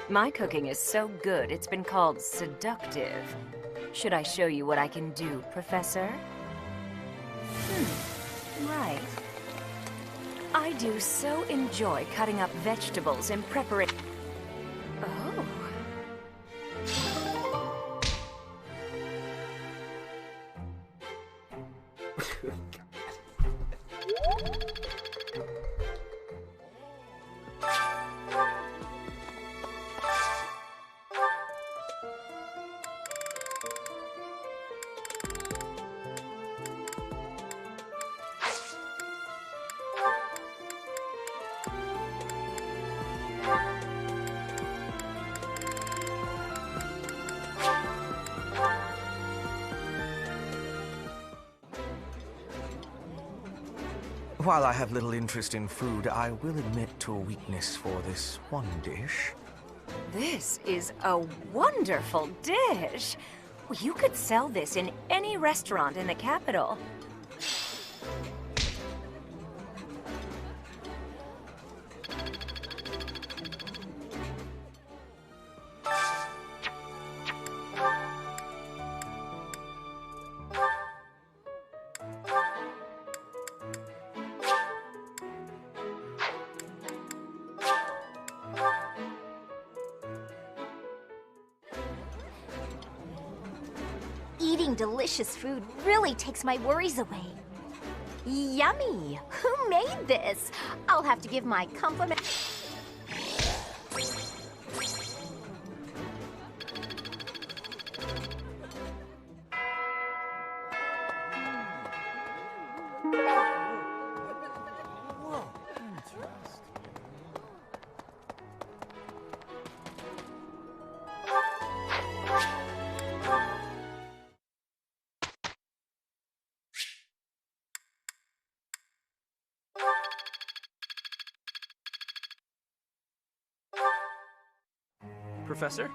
My cooking is so good, it's been called seductive. Should I show you what I can do, Professor? Right. I do so enjoy cutting up vegetables in preparation. Oh. While I have little interest in food, I will admit to a weakness for this one dish. This is a wonderful dish. You could sell this in any restaurant in the capital. Eating delicious food really takes my worries away. Yummy! Who made this? I'll have to give my compliment. Professor?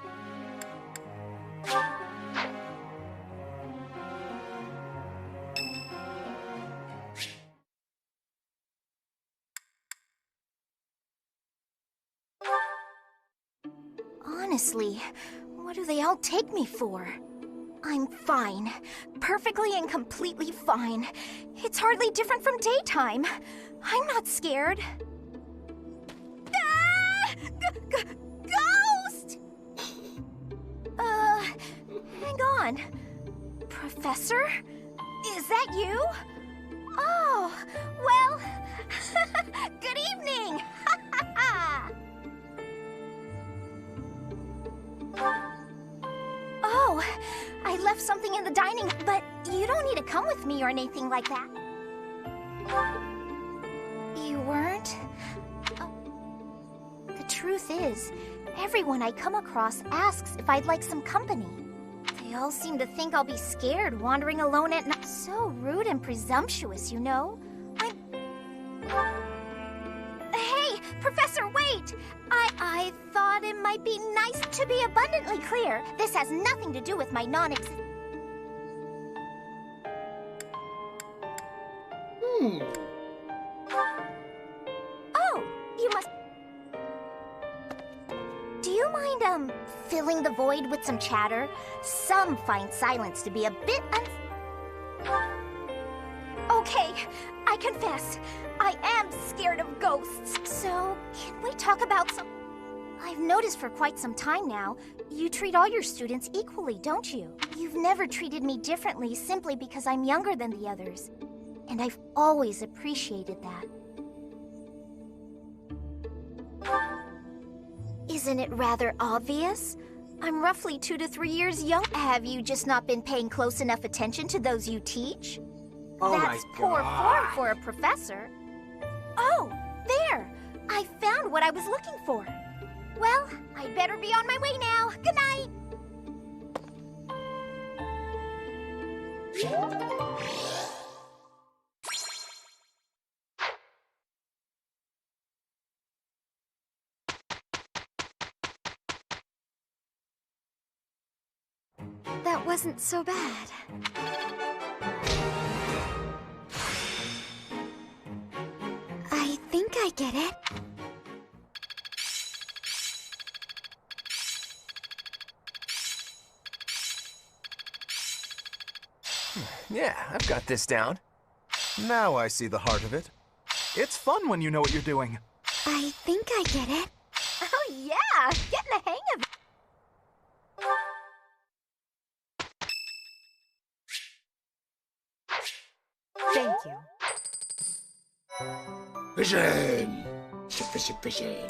Honestly, what do they all take me for? I'm fine. Perfectly and completely fine. It's hardly different from daytime. I'm not scared. Ah! Ghost! Hang on. Professor? Is that you? Oh, well, good evening! Oh, I left something in the dining, but you don't need to come with me or anything like that. You weren't? The truth is, everyone I come across asks if I'd like some company. They all seem to think I'll be scared wandering alone at night. So rude and presumptuous, you know? Hey, Professor, wait! I thought it might be nice to be abundantly clear. This has nothing to do with my non-existence. Oh, you must... Do you mind, filling the void with some chatter? Some find silence to be a bit Okay, I confess. I am scared of ghosts. So, can we talk about some... I've noticed for quite some time now, you treat all your students equally, don't you? You've never treated me differently simply because I'm younger than the others. And I've always appreciated that. Isn't it rather obvious? I'm roughly 2 to 3 years young. Have you just not been paying close enough attention to those you teach? Oh That's my poor form God. for a professor. Oh, there! I found what I was looking for. Well, I'd better be on my way now. Good night! That wasn't so bad. I think I get it. Yeah, I've got this down. Now I see the heart of it. It's fun when you know what you're doing. I think I get it. Oh yeah, getting the hang of it. Thank you. Vision! Vision.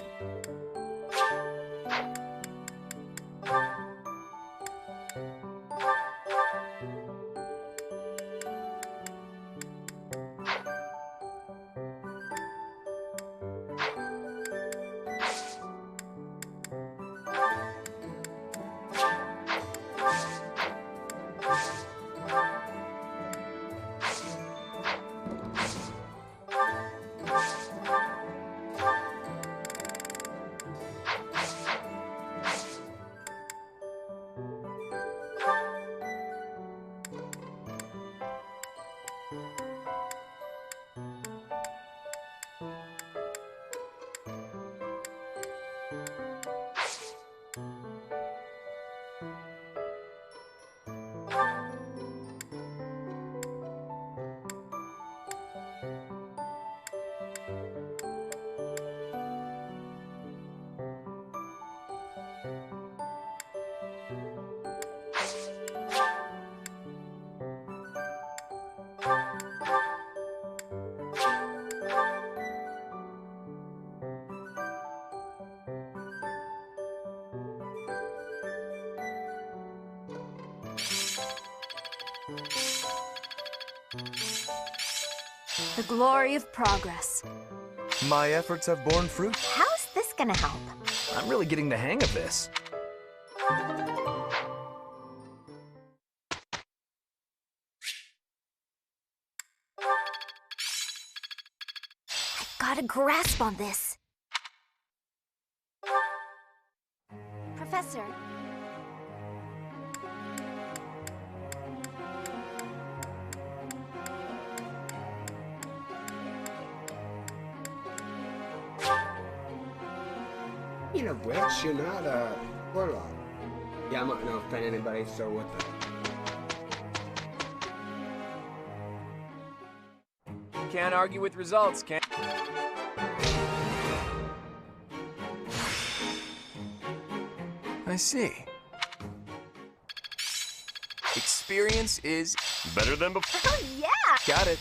The glory of progress. My efforts have borne fruit. How's this gonna help? I'm really getting the hang of this. I've got a grasp on this. Professor. You know, which you're not a warlock. Yeah, I'm not gonna offend anybody, so what the? Can't argue with results, can? I see. Experience is better than before. Oh yeah! Got it.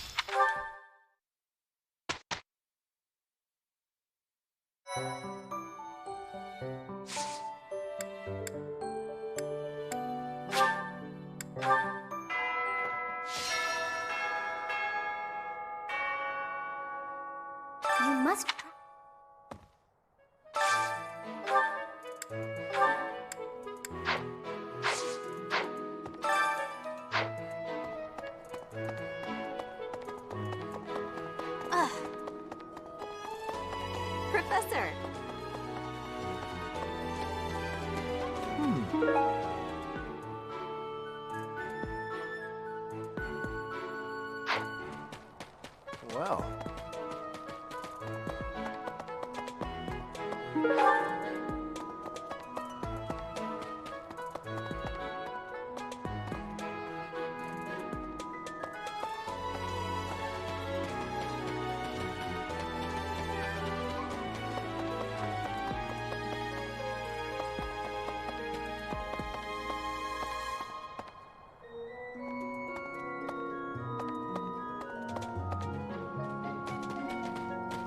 You must. Professor! Well.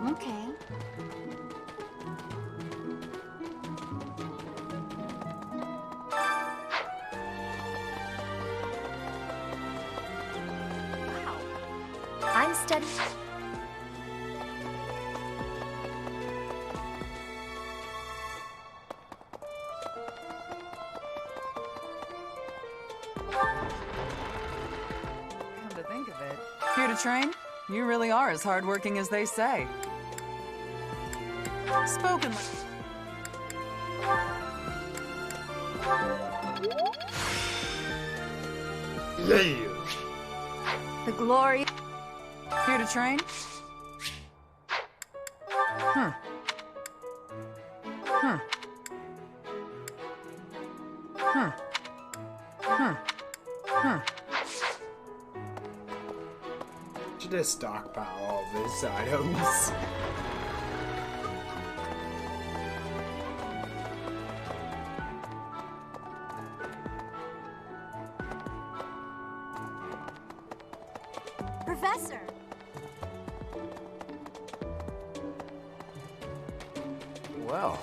Okay. Wow. I'm studying. Come to think of it. Here to train? You really are as hardworking as they say. Spoken like... Yeah! The glory... Here to train? Huh. Huh. Huh. Huh. Huh. Should just stockpile all these items. Professor! Well,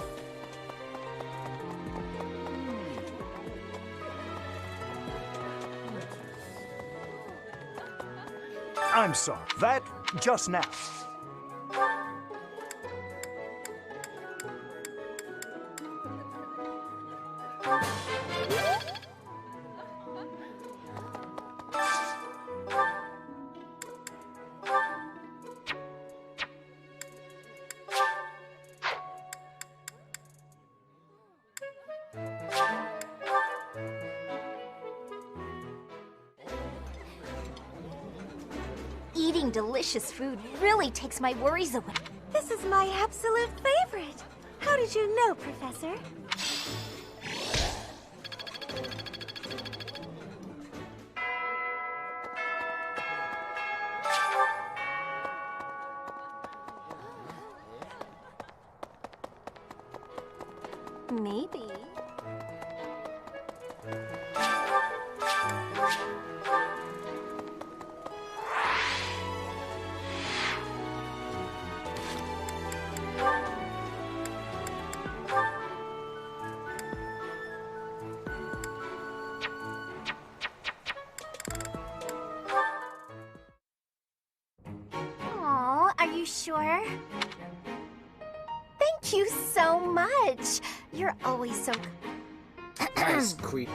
I'm sorry. That just now. Eating delicious food really takes my worries away. This is my absolute favorite. How did you know, Professor? Maybe. Aw, are you sure? Thank you so much. You're always so... That's creepy.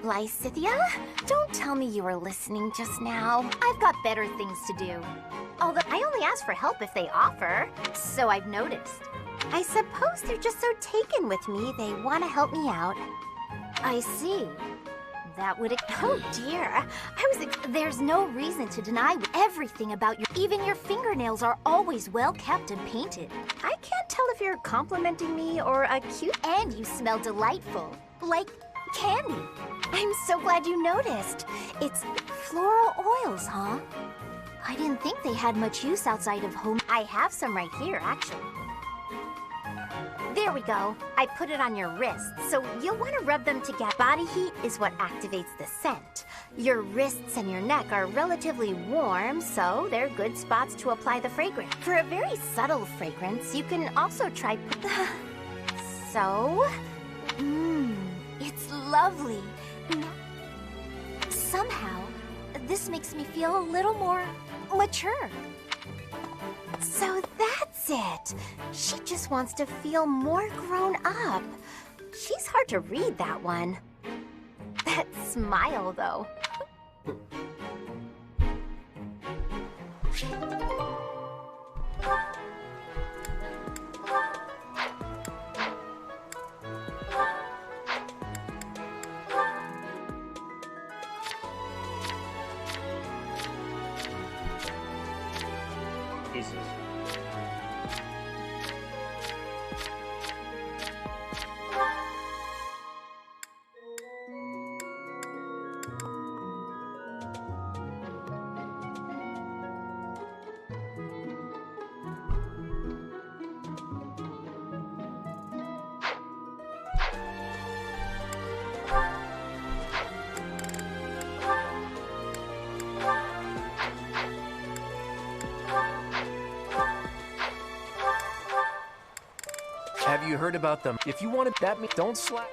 Lysithia? Don't tell me you were listening just now. I've got better things to do. Although I only ask for help if they offer, so I've noticed. I suppose they're just so taken with me, they want to help me out. I see. That would... Oh dear. There's no reason to deny everything about you. Even your fingernails are always well kept and painted. I can't tell if you're complimenting me or a cute... And you smell delightful. Like candy. I'm so glad you noticed. It's floral oils, huh? I didn't think they had much use outside of home. I have some right here, actually. There we go. I put it on your wrist, so you'll want to rub them together. Body heat is what activates the scent. Your wrists and your neck are relatively warm, so they're good spots to apply the fragrance. For a very subtle fragrance, you can also try... So... it's lovely. Somehow, this makes me feel a little more mature. So that's it. She just wants to feel more grown up. She's hard to read, that one. That smile, though. Have you heard about them? If you wanted that, don't slack.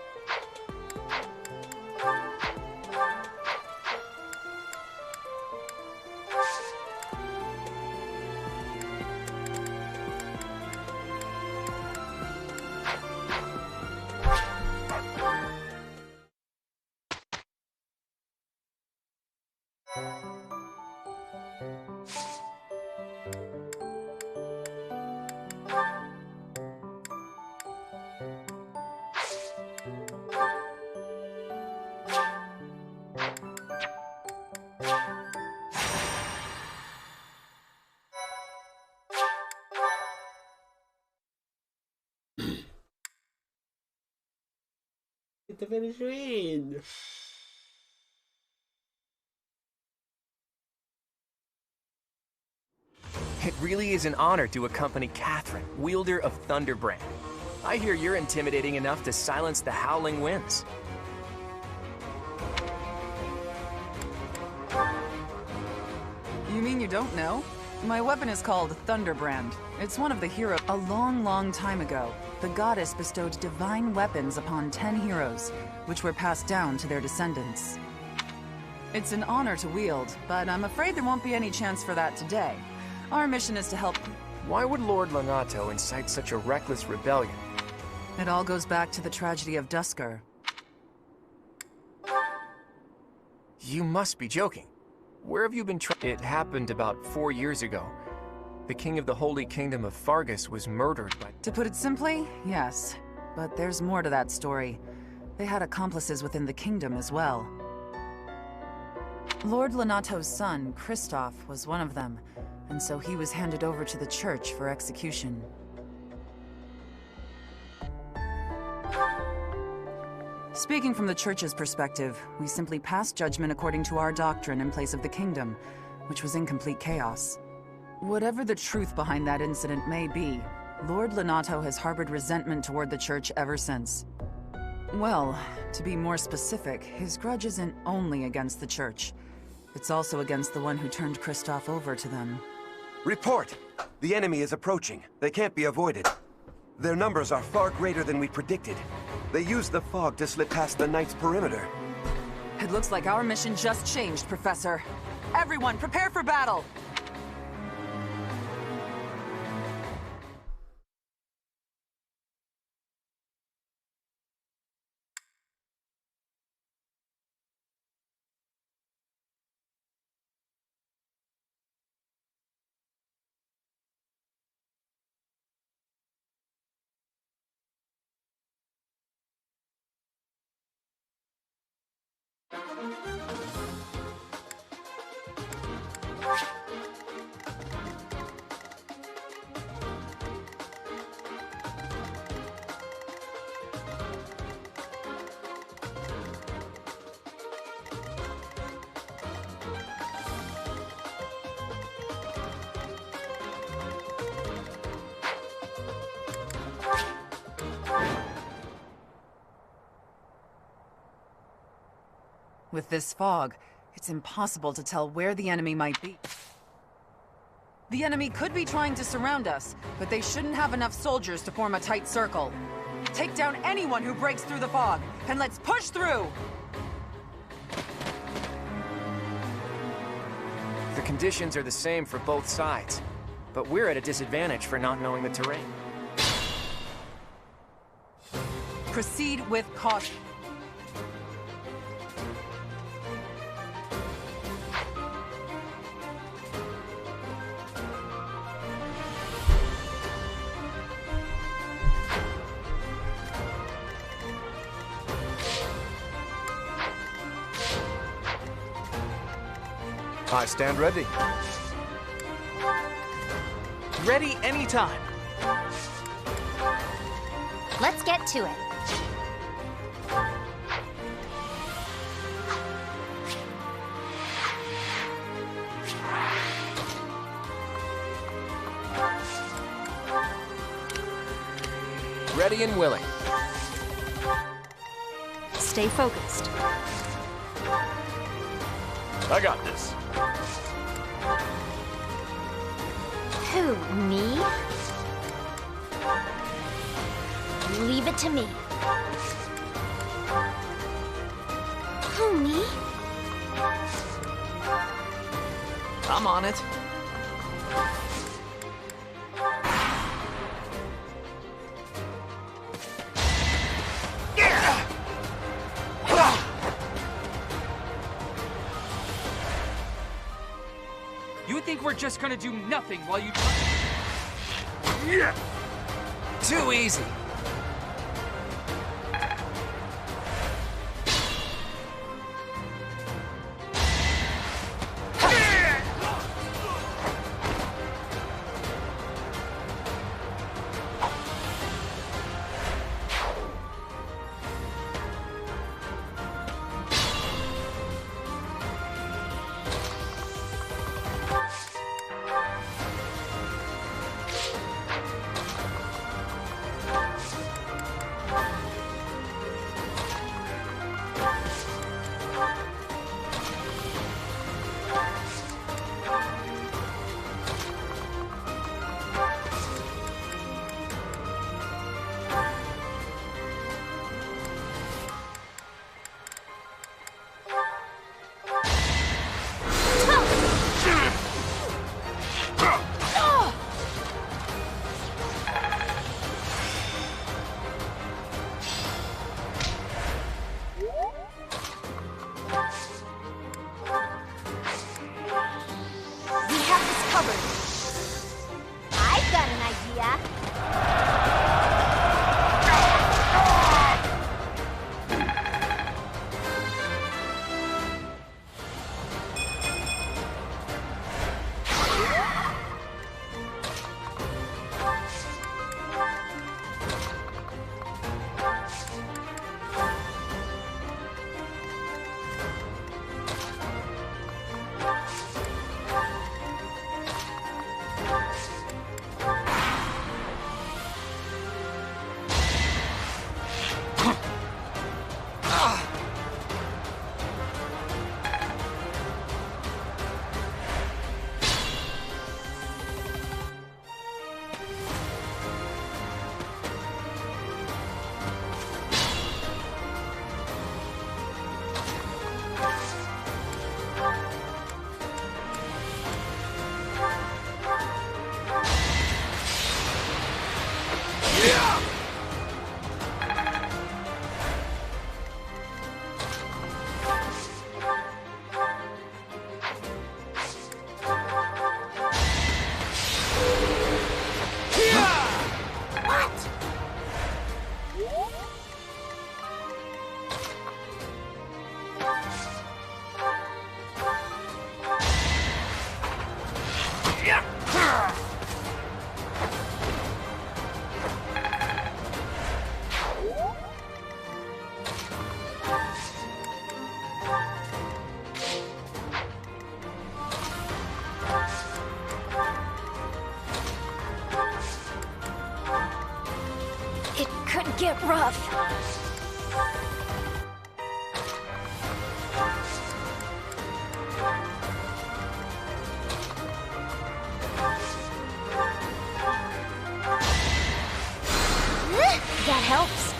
To finish reading. It really is an honor to accompany Catherine, wielder of Thunderbrand. I hear you're intimidating enough to silence the howling winds. You mean you don't know? My weapon is called Thunderbrand. It's one of the heroes. A long, long time ago, the goddess bestowed divine weapons upon 10 heroes, which were passed down to their descendants. It's an honor to wield, but I'm afraid there won't be any chance for that today. Our mission is to help... Why would Lord Lonato incite such a reckless rebellion? It all goes back to the tragedy of Dusker. You must be joking. Where have you been It happened about 4 years ago. The king of the Holy Kingdom of Fargus was murdered by... To put it simply, yes. But there's more to that story. They had accomplices within the kingdom as well. Lord Lonato's son, Kristoff, was one of them, and so he was handed over to the church for execution. Speaking from the church's perspective, we simply passed judgment according to our doctrine in place of the kingdom, which was in complete chaos. Whatever the truth behind that incident may be, Lord Lonato has harbored resentment toward the church ever since. Well, to be more specific, his grudge isn't only against the church. It's also against the one who turned Kristoff over to them. Report! The enemy is approaching. They can't be avoided. Their numbers are far greater than we predicted. They used the fog to slip past the Knight's perimeter. It looks like our mission just changed, Professor. Everyone, prepare for battle! With this fog, it's impossible to tell where the enemy might be. The enemy could be trying to surround us, but they shouldn't have enough soldiers to form a tight circle. Take down anyone who breaks through the fog, and let's push through! The conditions are the same for both sides, but we're at a disadvantage for not knowing the terrain. Proceed with caution. I stand ready. Ready anytime. Let's get to it. Ready and willing. Stay focused. I got this. Who, me? Leave it to me. Who, me? I'm on it. You think we're just gonna do nothing while you... Yeah. Too easy. get rough. That helps.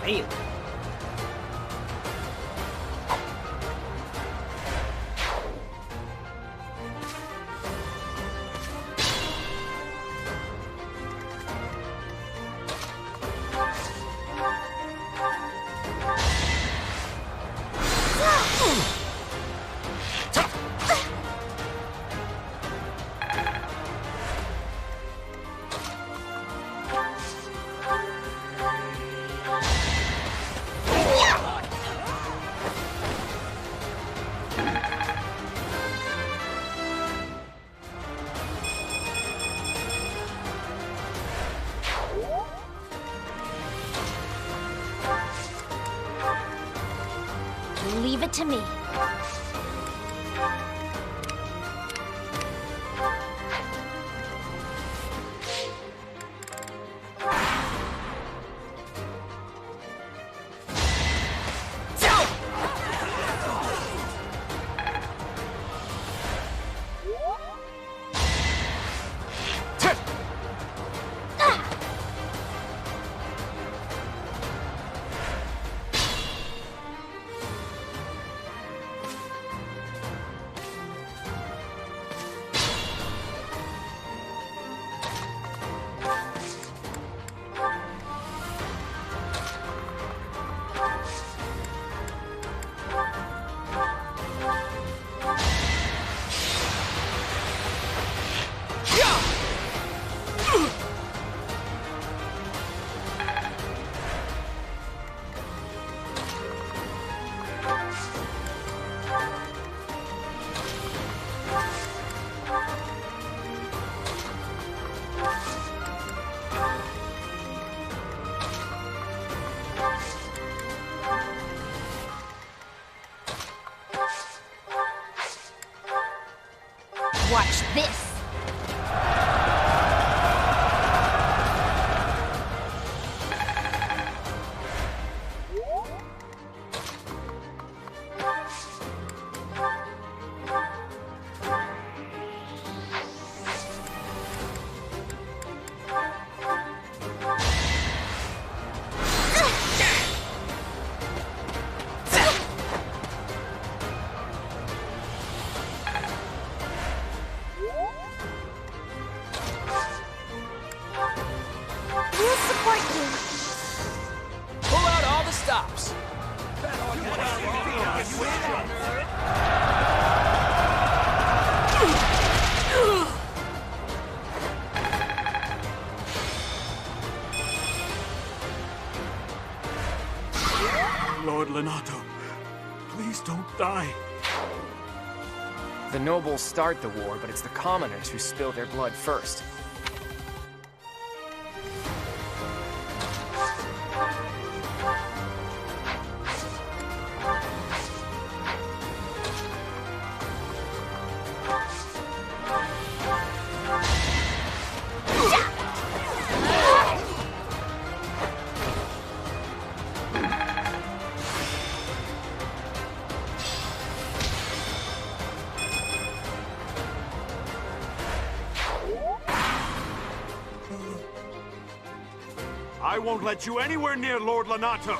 Damn. Leave it to me. Watch this! Pull out all the stops. Lord Lenato, please don't die. The nobles start the war, but it's the commoners who spill their blood first. I won't let you anywhere near Lord Lenato.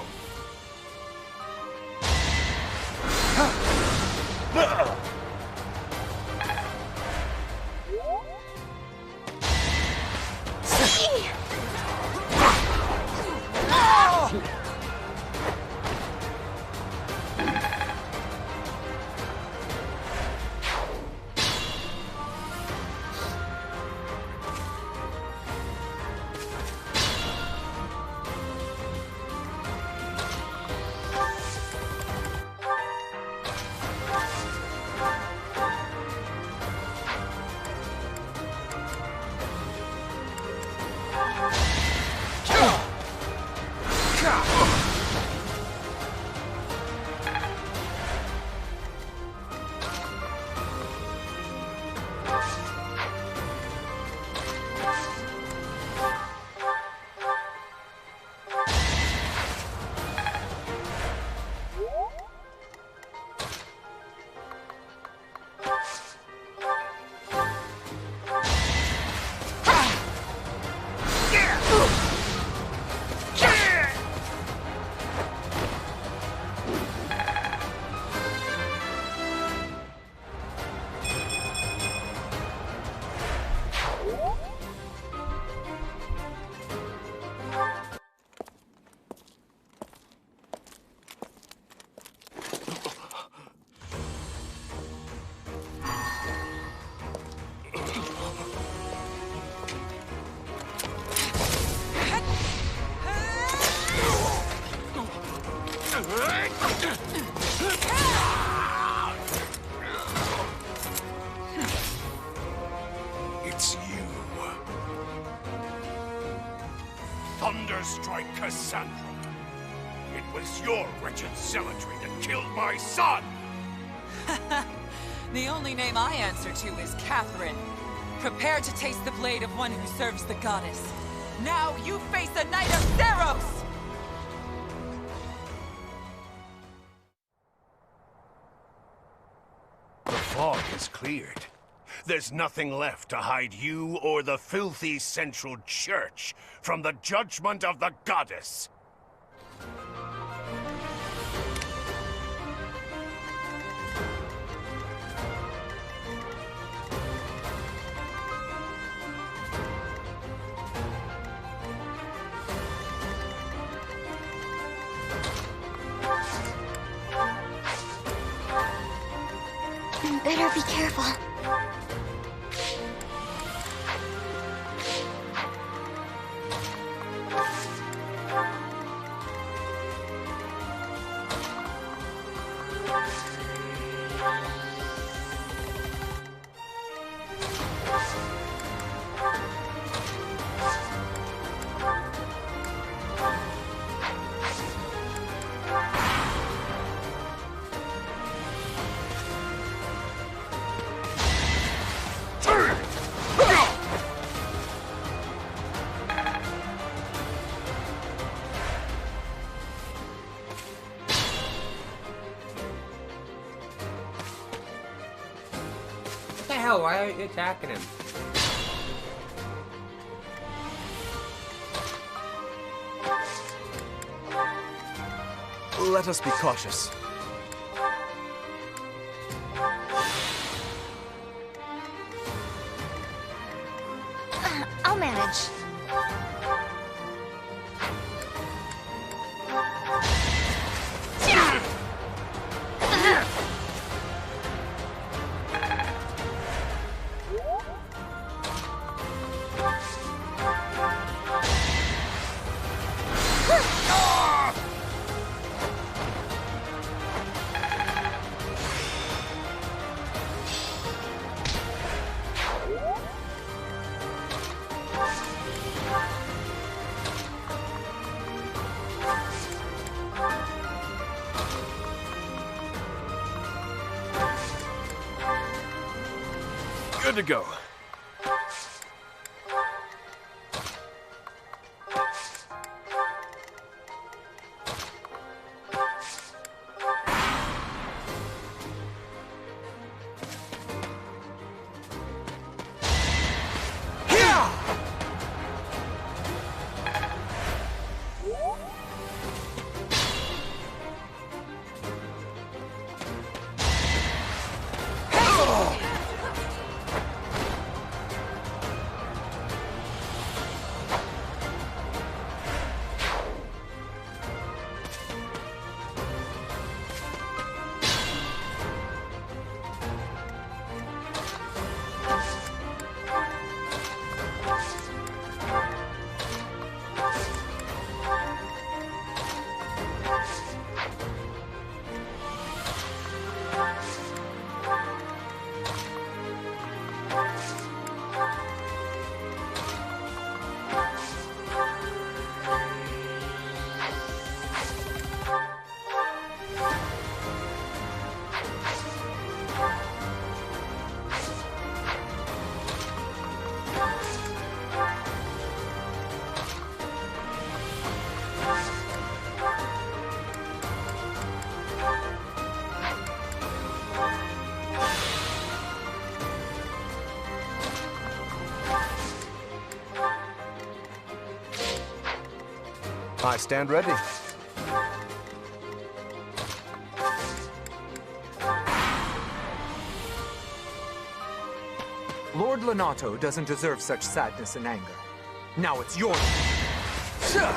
It's you. Thunderstrike Cassandra. It was your wretched zealotry that killed my son! The only name I answer to is Catherine. Prepare to taste the blade of one who serves the goddess. Now you face the Knight of Theros! The fog is cleared. There's nothing left to hide you or the filthy Central Church from the judgment of the goddess. Better be careful. What the hell? Why are you attacking him? Let us be cautious. I'll manage. Good to go. I stand ready. Lord Lenato doesn't deserve such sadness and anger. Now it's your turn.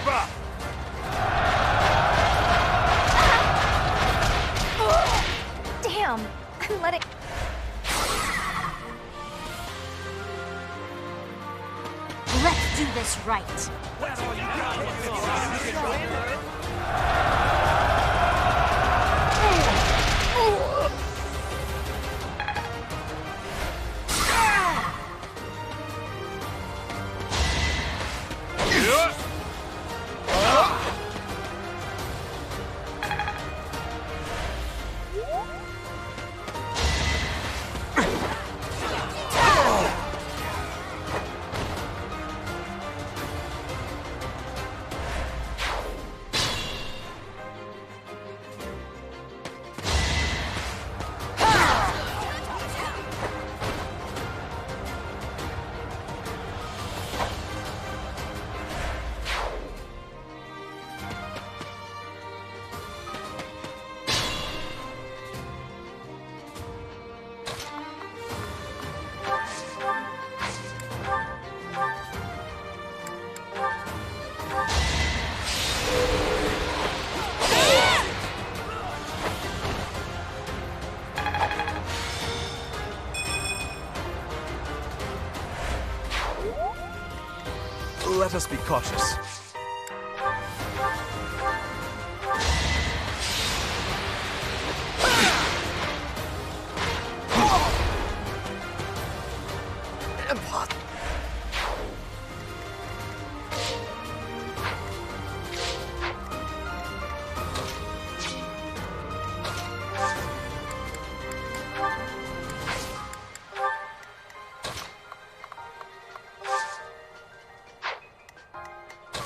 up! Damn! I'm letting... Let's do this right. Let us be cautious.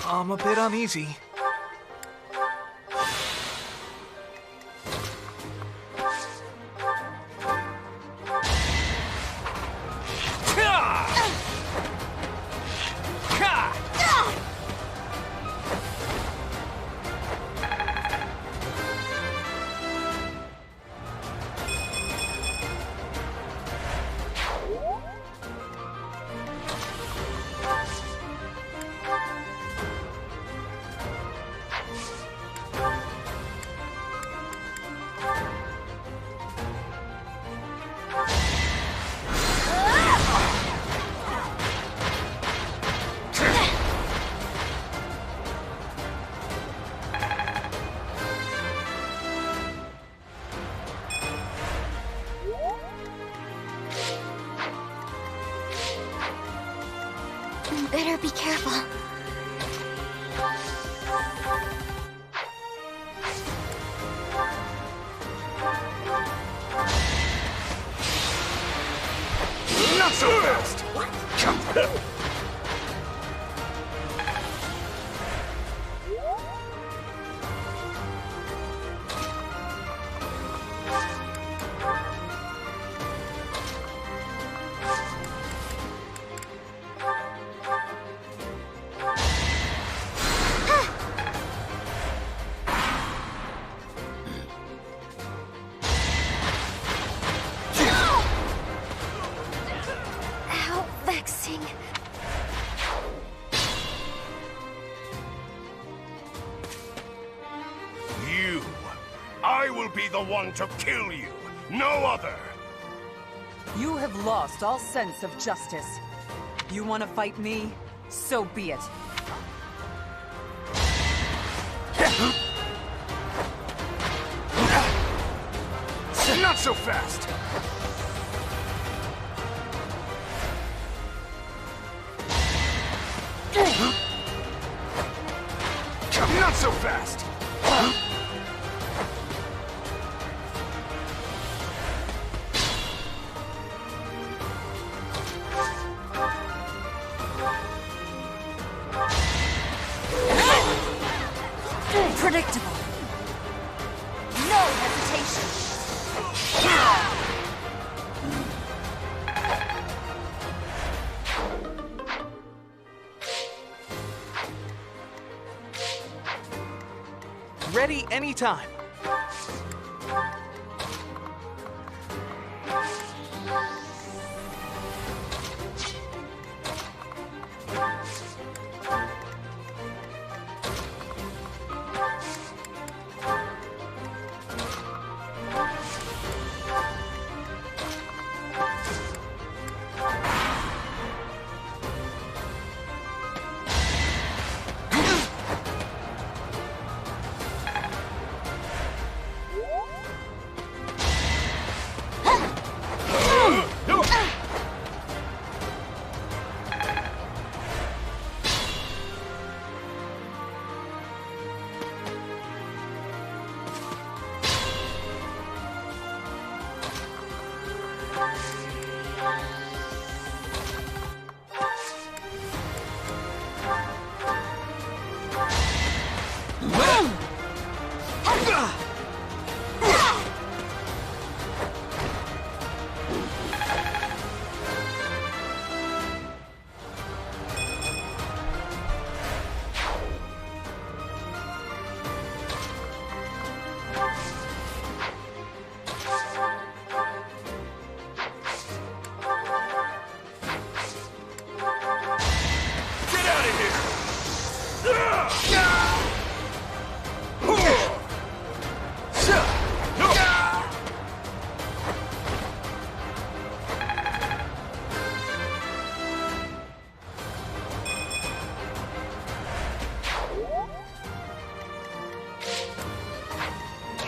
I'm a bit uneasy. Better be careful. Not so fast! Come. How vexing. You. I will be the one to kill you, no other. You have lost all sense of justice. You want to fight me? So be it. Not so fast! Not so fast! Predictable. No hesitation. Ready anytime.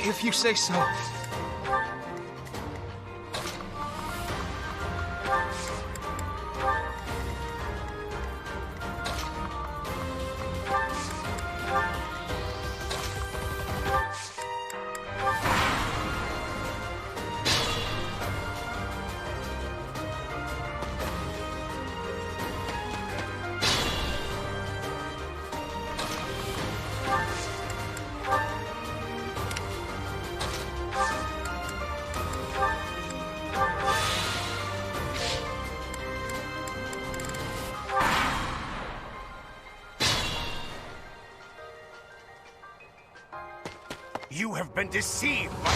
If you say so. You have been deceived by...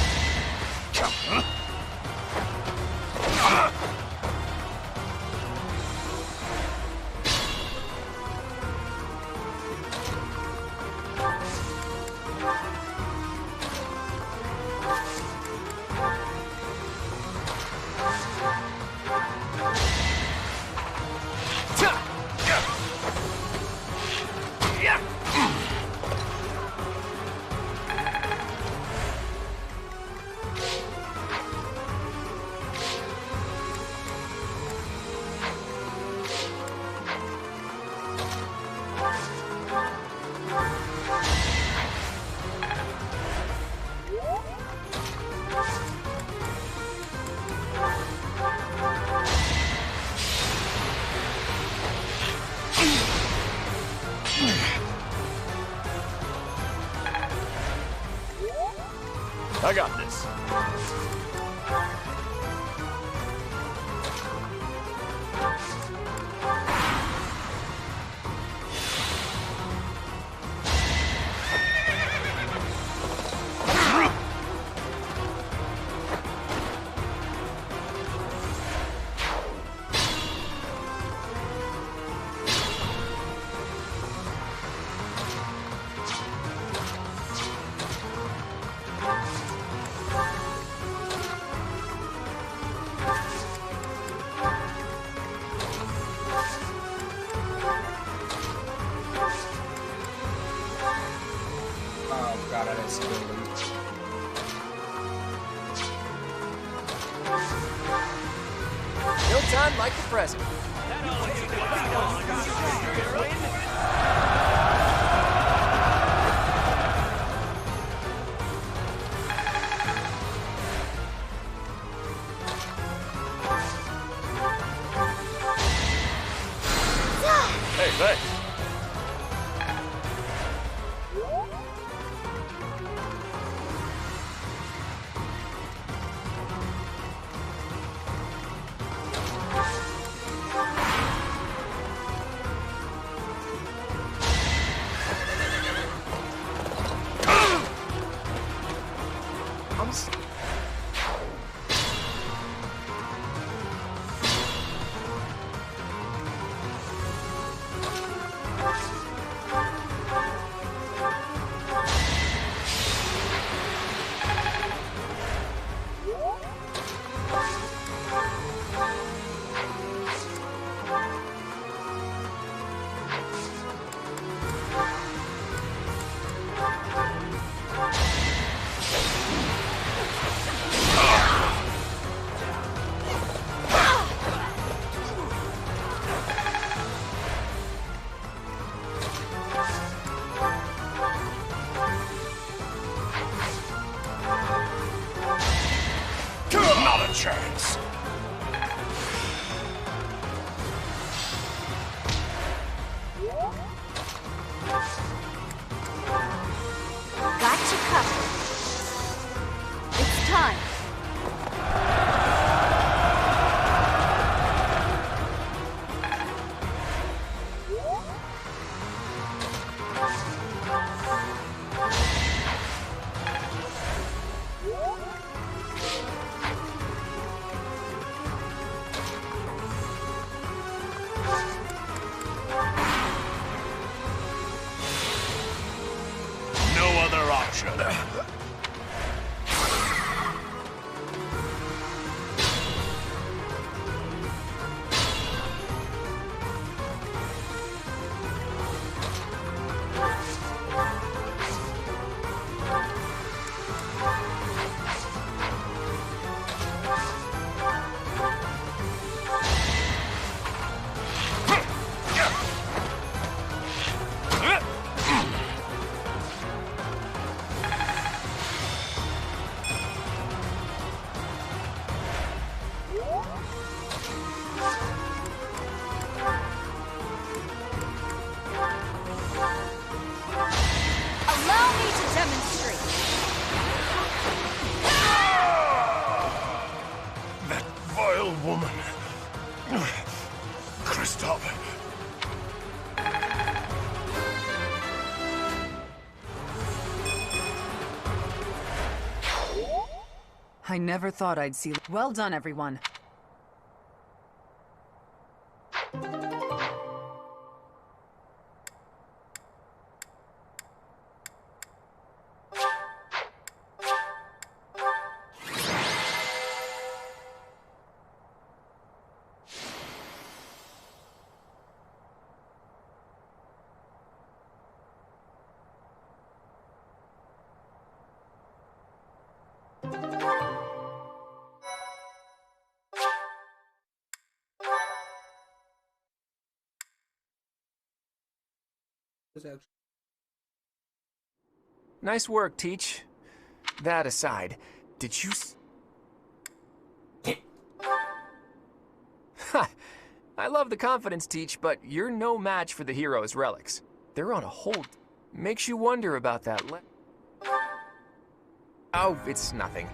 I got this. Oh god, I didn't steal them. No time like the present. Hey, thanks. Not a chance. Got you covered. It's time. destruction. I never thought I'd see... Well done, everyone. Nice work, Teach. That aside, did you... Ha! I love the confidence, Teach, but you're no match for the hero's relics. They're on a hold. Makes you wonder about that Oh, it's nothing.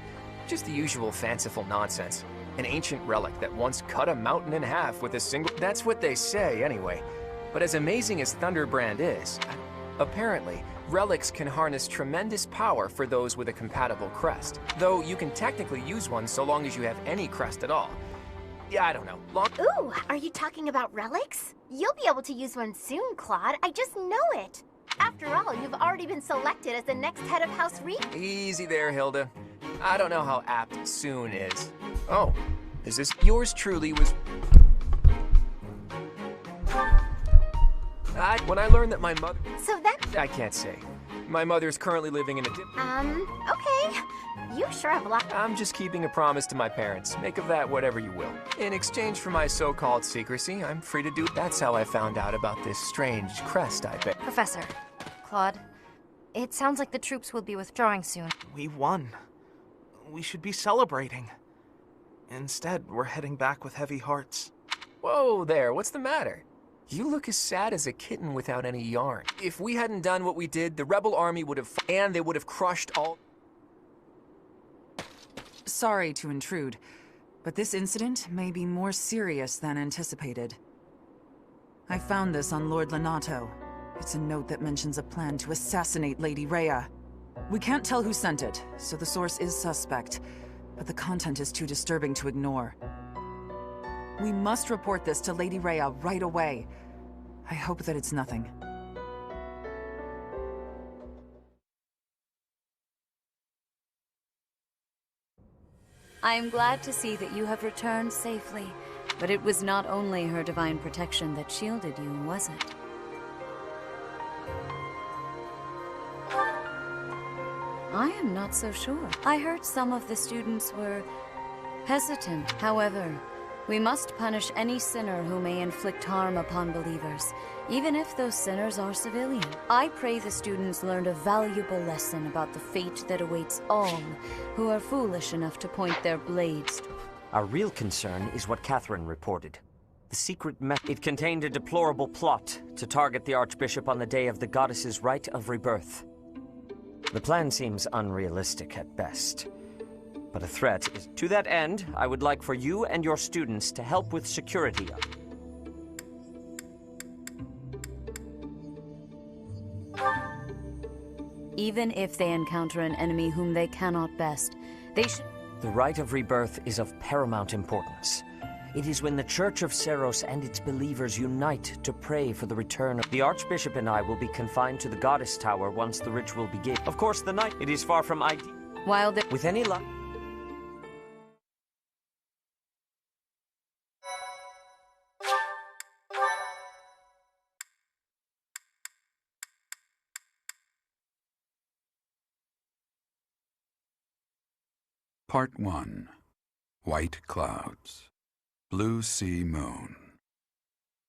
Just the usual fanciful nonsense. An ancient relic that once cut a mountain in half with a single... That's what they say, anyway. But as amazing as Thunderbrand is, apparently, relics can harness tremendous power for those with a compatible crest. Though you can technically use one so long as you have any crest at all. Yeah, I don't know. Ooh, are you talking about relics? You'll be able to use one soon, Claude. I just know it. After all, you've already been selected as the next head of House Reed. Easy there, Hilda. I don't know how apt soon is. Oh, is this... Yours truly was... When I learned that my mother... So that... I can't say. My mother's currently living in a... okay. You sure have a lot... I'm just keeping a promise to my parents. Make of that whatever you will. In exchange for my so-called secrecy, I'm free to do... That's how I found out about this strange crest, I bet. Professor, Claude, it sounds like the troops will be withdrawing soon. We won. We should be celebrating. Instead, we're heading back with heavy hearts. Whoa there, what's the matter? You look as sad as a kitten without any yarn. If we hadn't done what we did, the rebel army would have... And they would have crushed all... Sorry to intrude, but this incident may be more serious than anticipated. I found this on Lord Lenato. It's a note that mentions a plan to assassinate Lady Rhea. We can't tell who sent it, so the source is suspect, but the content is too disturbing to ignore. We must report this to Lady Rhea right away. I hope that it's nothing. I am glad to see that you have returned safely, but it was not only her divine protection that shielded you, was it? I am not so sure. I heard some of the students were hesitant. However, we must punish any sinner who may inflict harm upon believers, even if those sinners are civilian. I pray the students learned a valuable lesson about the fate that awaits all who are foolish enough to point their blades. Our real concern is what Catherine reported. The secret It contained a deplorable plot to target the Archbishop on the day of the goddess's rite of rebirth. The plan seems unrealistic at best, but a threat is... To that end, I would like for you and your students to help with security. Even if they encounter an enemy whom they cannot best, they should... The rite of rebirth is of paramount importance. It is when the Church of Seros and its believers unite to pray for the return of... The Archbishop and I will be confined to the Goddess Tower once the ritual begins. Of course, the night... It is far from ideal. While the... With any luck... Part 1. White Clouds. Blue Sea Moon.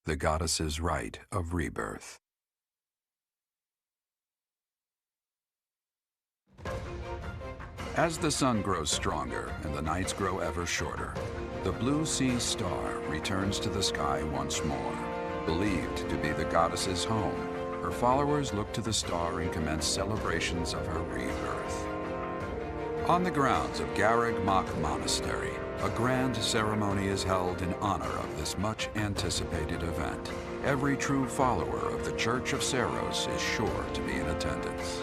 The Goddess's Rite of Rebirth. As the sun grows stronger and the nights grow ever shorter, the Blue Sea Star returns to the sky once more. Believed to be the goddess's home, her followers look to the star and commence celebrations of her rebirth. On the grounds of Garreg Mach Monastery, a grand ceremony is held in honor of this much-anticipated event. Every true follower of the Church of Seros is sure to be in attendance.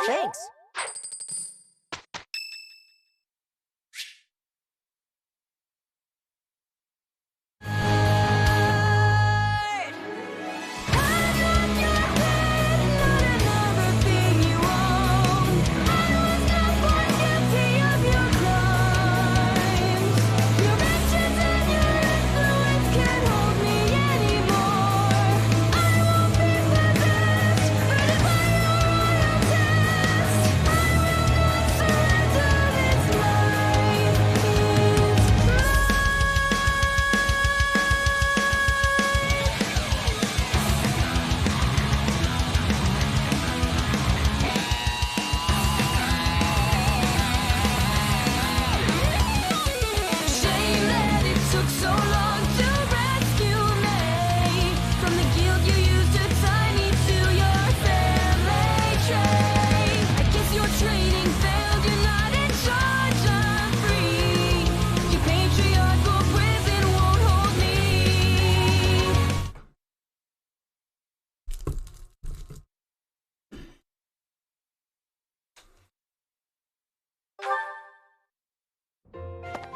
Thanks.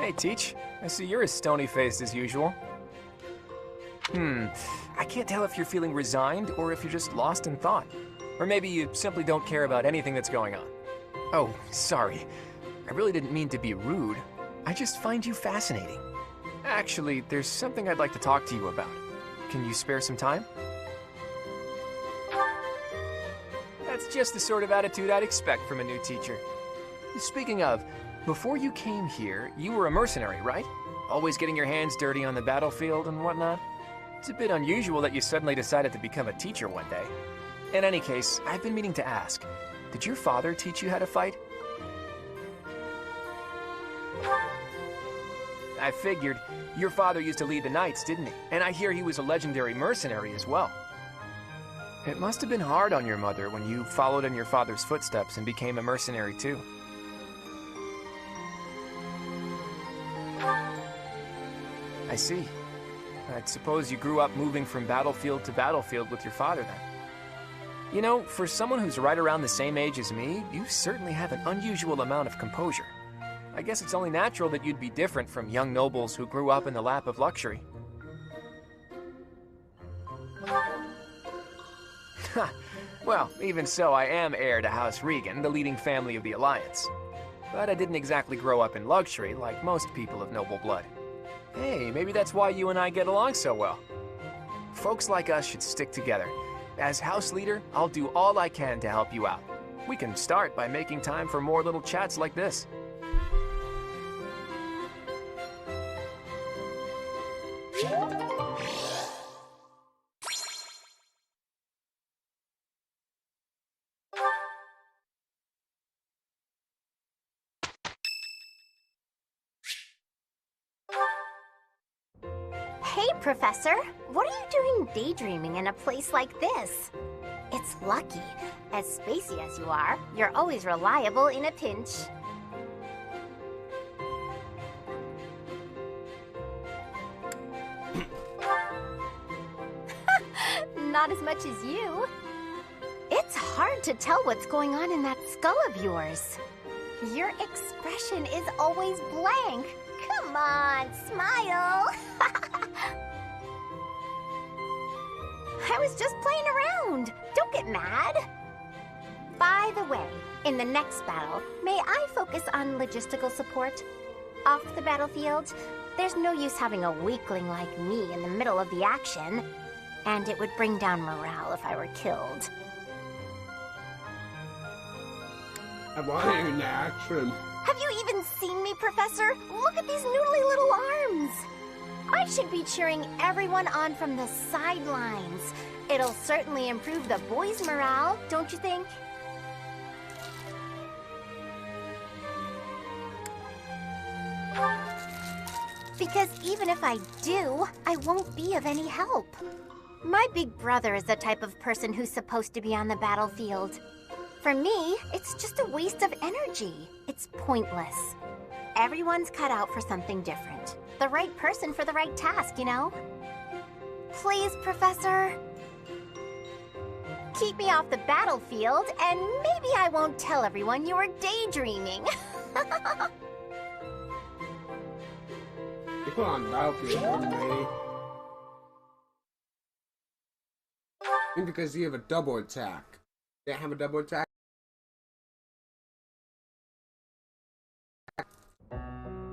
Hey, Teach. I see you're as stony-faced as usual. I can't tell if you're feeling resigned or if you're just lost in thought. Or maybe you simply don't care about anything that's going on. Oh, sorry. I really didn't mean to be rude. I just find you fascinating. Actually, there's something I'd like to talk to you about. Can you spare some time? That's just the sort of attitude I'd expect from a new teacher. Speaking of, before you came here, you were a mercenary, right? Always getting your hands dirty on the battlefield and whatnot? It's a bit unusual that you suddenly decided to become a teacher one day. In any case, I've been meaning to ask, did your father teach you how to fight? I figured. Your father used to lead the knights, didn't he? And I hear he was a legendary mercenary as well. It must have been hard on your mother when you followed in your father's footsteps and became a mercenary too. I see. I suppose you grew up moving from battlefield to battlefield with your father then. You know, for someone who's right around the same age as me, you certainly have an unusual amount of composure. I guess it's only natural that you'd be different from young nobles who grew up in the lap of luxury. Ha! Well, even so, I am heir to House Regan, the leading family of the Alliance. But I didn't exactly grow up in luxury like most people of noble blood. Hey, maybe that's why you and I get along so well. Folks like us should stick together. As house leader, I'll do all I can to help you out. We can start by making time for more little chats like this. Hey, Professor. What are you doing daydreaming in a place like this? It's lucky. As spacey as you are, you're always reliable in a pinch. Not as much as you. It's hard to tell what's going on in that skull of yours. Your expression is always blank. Come on, smile. I was just playing around. Don't get mad. By the way, in the next battle, may I focus on logistical support? Off the battlefield, there's no use having a weakling like me in the middle of the action. And it would bring down morale if I were killed. I want it in action. Have you even seen me, Professor? Look at these noodly little arms. I should be cheering everyone on from the sidelines. It'll certainly improve the boys' morale, don't you think? Because even if I do, I won't be of any help. My big brother is the type of person who's supposed to be on the battlefield. For me, it's just a waste of energy. It's pointless. Everyone's cut out for something different. The right person for the right task, you know? Please, Professor. Keep me off the battlefield, and maybe I won't tell everyone you were daydreaming. You put on battlefield, lady. Because you have a double attack. They have a double attack.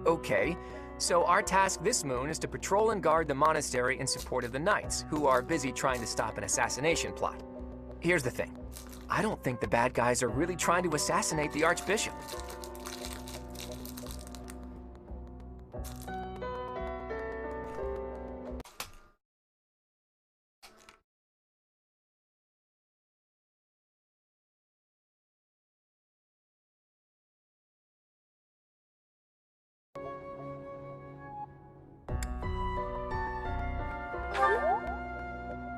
Okay, so our task this moon is to patrol and guard the monastery in support of the knights, who are busy trying to stop an assassination plot. Here's the thing. I don't think the bad guys are really trying to assassinate the Archbishop.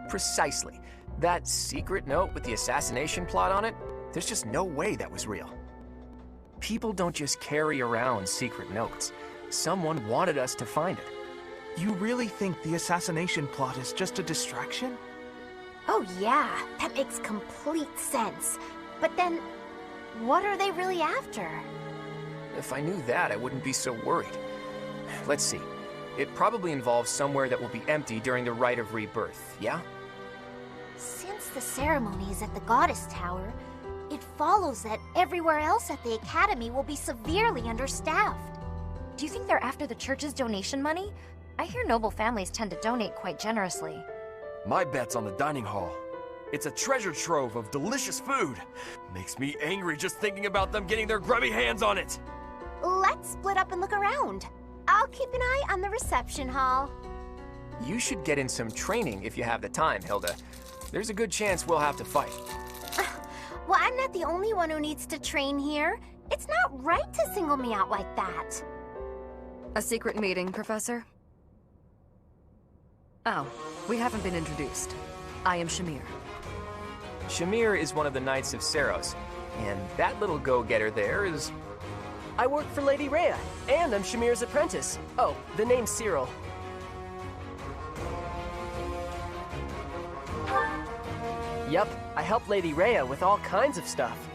Precisely. That secret note with the assassination plot on it, there's just no way that was real. People don't just carry around secret notes. Someone wanted us to find it. You really think the assassination plot is just a distraction? Oh yeah, that makes complete sense. But then, what are they really after? If I knew that, I wouldn't be so worried. Let's see. It probably involves somewhere that will be empty during the Rite of Rebirth, yeah? Since the ceremony is at the Goddess Tower, it follows that everywhere else at the Academy will be severely understaffed. Do you think they're after the church's donation money? I hear noble families tend to donate quite generously. My bet's on the dining hall. It's a treasure trove of delicious food. Makes me angry just thinking about them getting their grubby hands on it. Let's split up and look around. I'll keep an eye on the reception hall. You should get in some training if you have the time, Hilda. There's a good chance we'll have to fight. Well, I'm not the only one who needs to train here. It's not right to single me out like that. A secret meeting, Professor? Oh, we haven't been introduced. I am Shamir. Shamir is one of the Knights of Saros, and that little go-getter there is... I work for Lady Rhea, and I'm Shamir's apprentice. Oh, the name's Cyril. Yep, I help Lady Rhea with all kinds of stuff.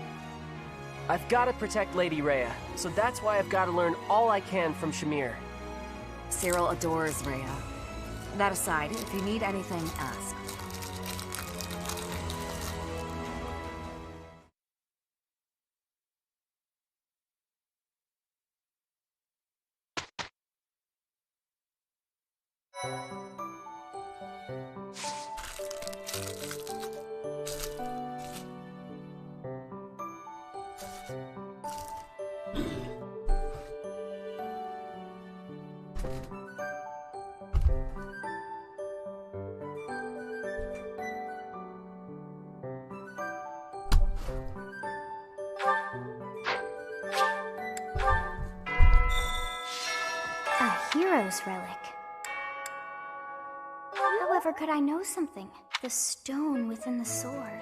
I've got to protect Lady Rhea, so that's why I've got to learn all I can from Shamir. Cyril adores Rhea. That aside, if you need anything, ask. A hero's relic. However, could I know something? The stone within the sword.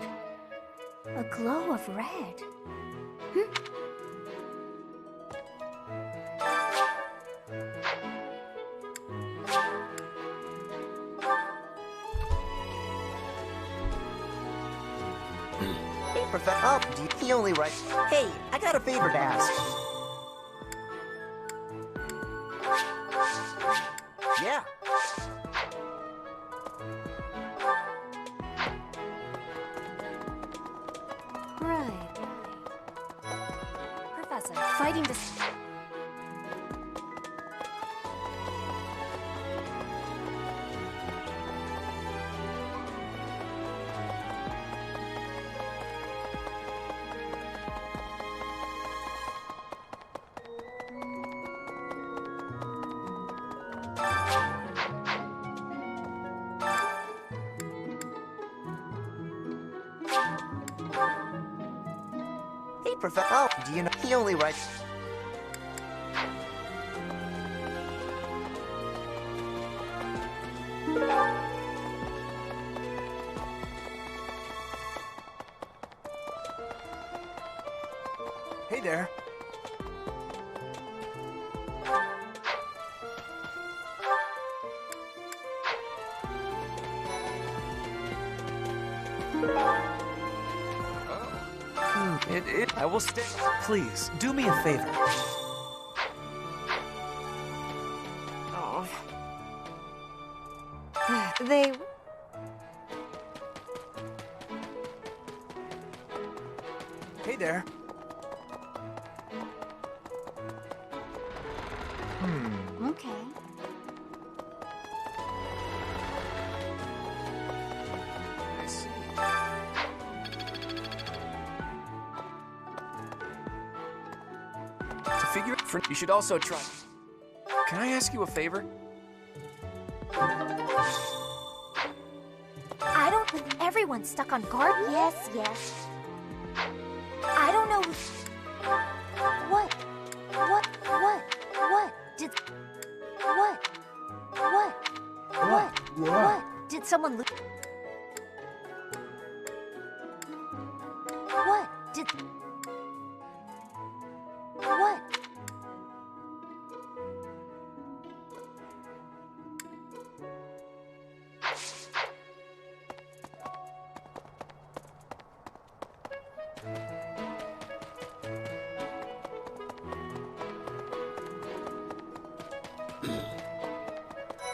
A glow of red. Hey, Professor. Oh, he only writes. Hey, I got a favor to ask. Yeah. Right. Professor, fighting this. Hey, Professor. Oh, do you know he only writes. Hey there. I will stay. Please, do me a favor. Oh. They... Hey there. Okay. I see. To figure it for, you should also try. Can I ask you a favor? I don't think everyone's stuck on guard. Yes, yes. I don't know. What did? What did someone lose? What did? What?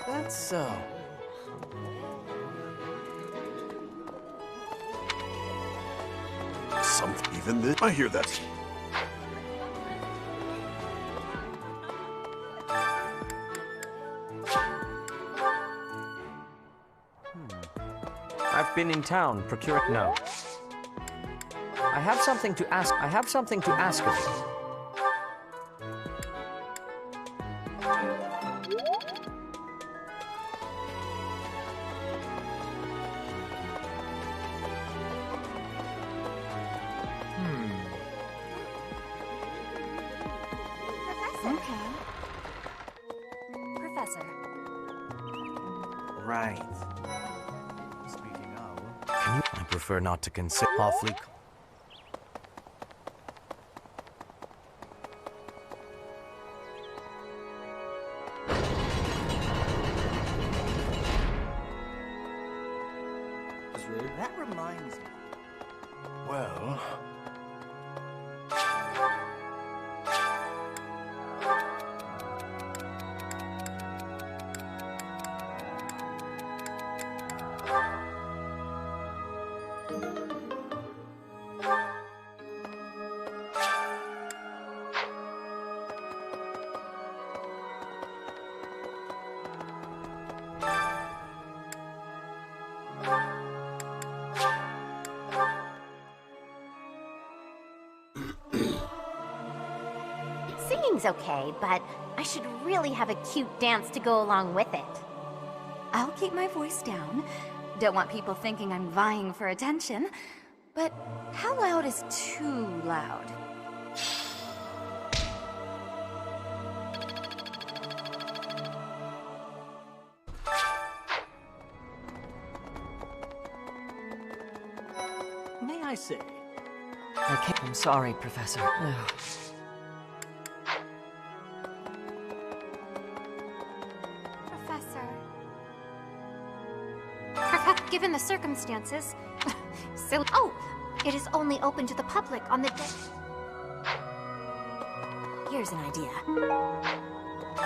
That's so. Something even this. I hear that. I've been in town, procure it. No. I have something to ask. I have something to ask of you. Okay. Professor. Right. Speaking of, I prefer not to consider awfully. That reminds me. Well. Singing's okay, but I should really have a cute dance to go along with it. I'll keep my voice down. Don't want people thinking I'm vying for attention. But how loud is too loud? May I say? I'm sorry, Professor. Professor. Given the circumstances... Oh! It is only open to the public on the day... Here's an idea.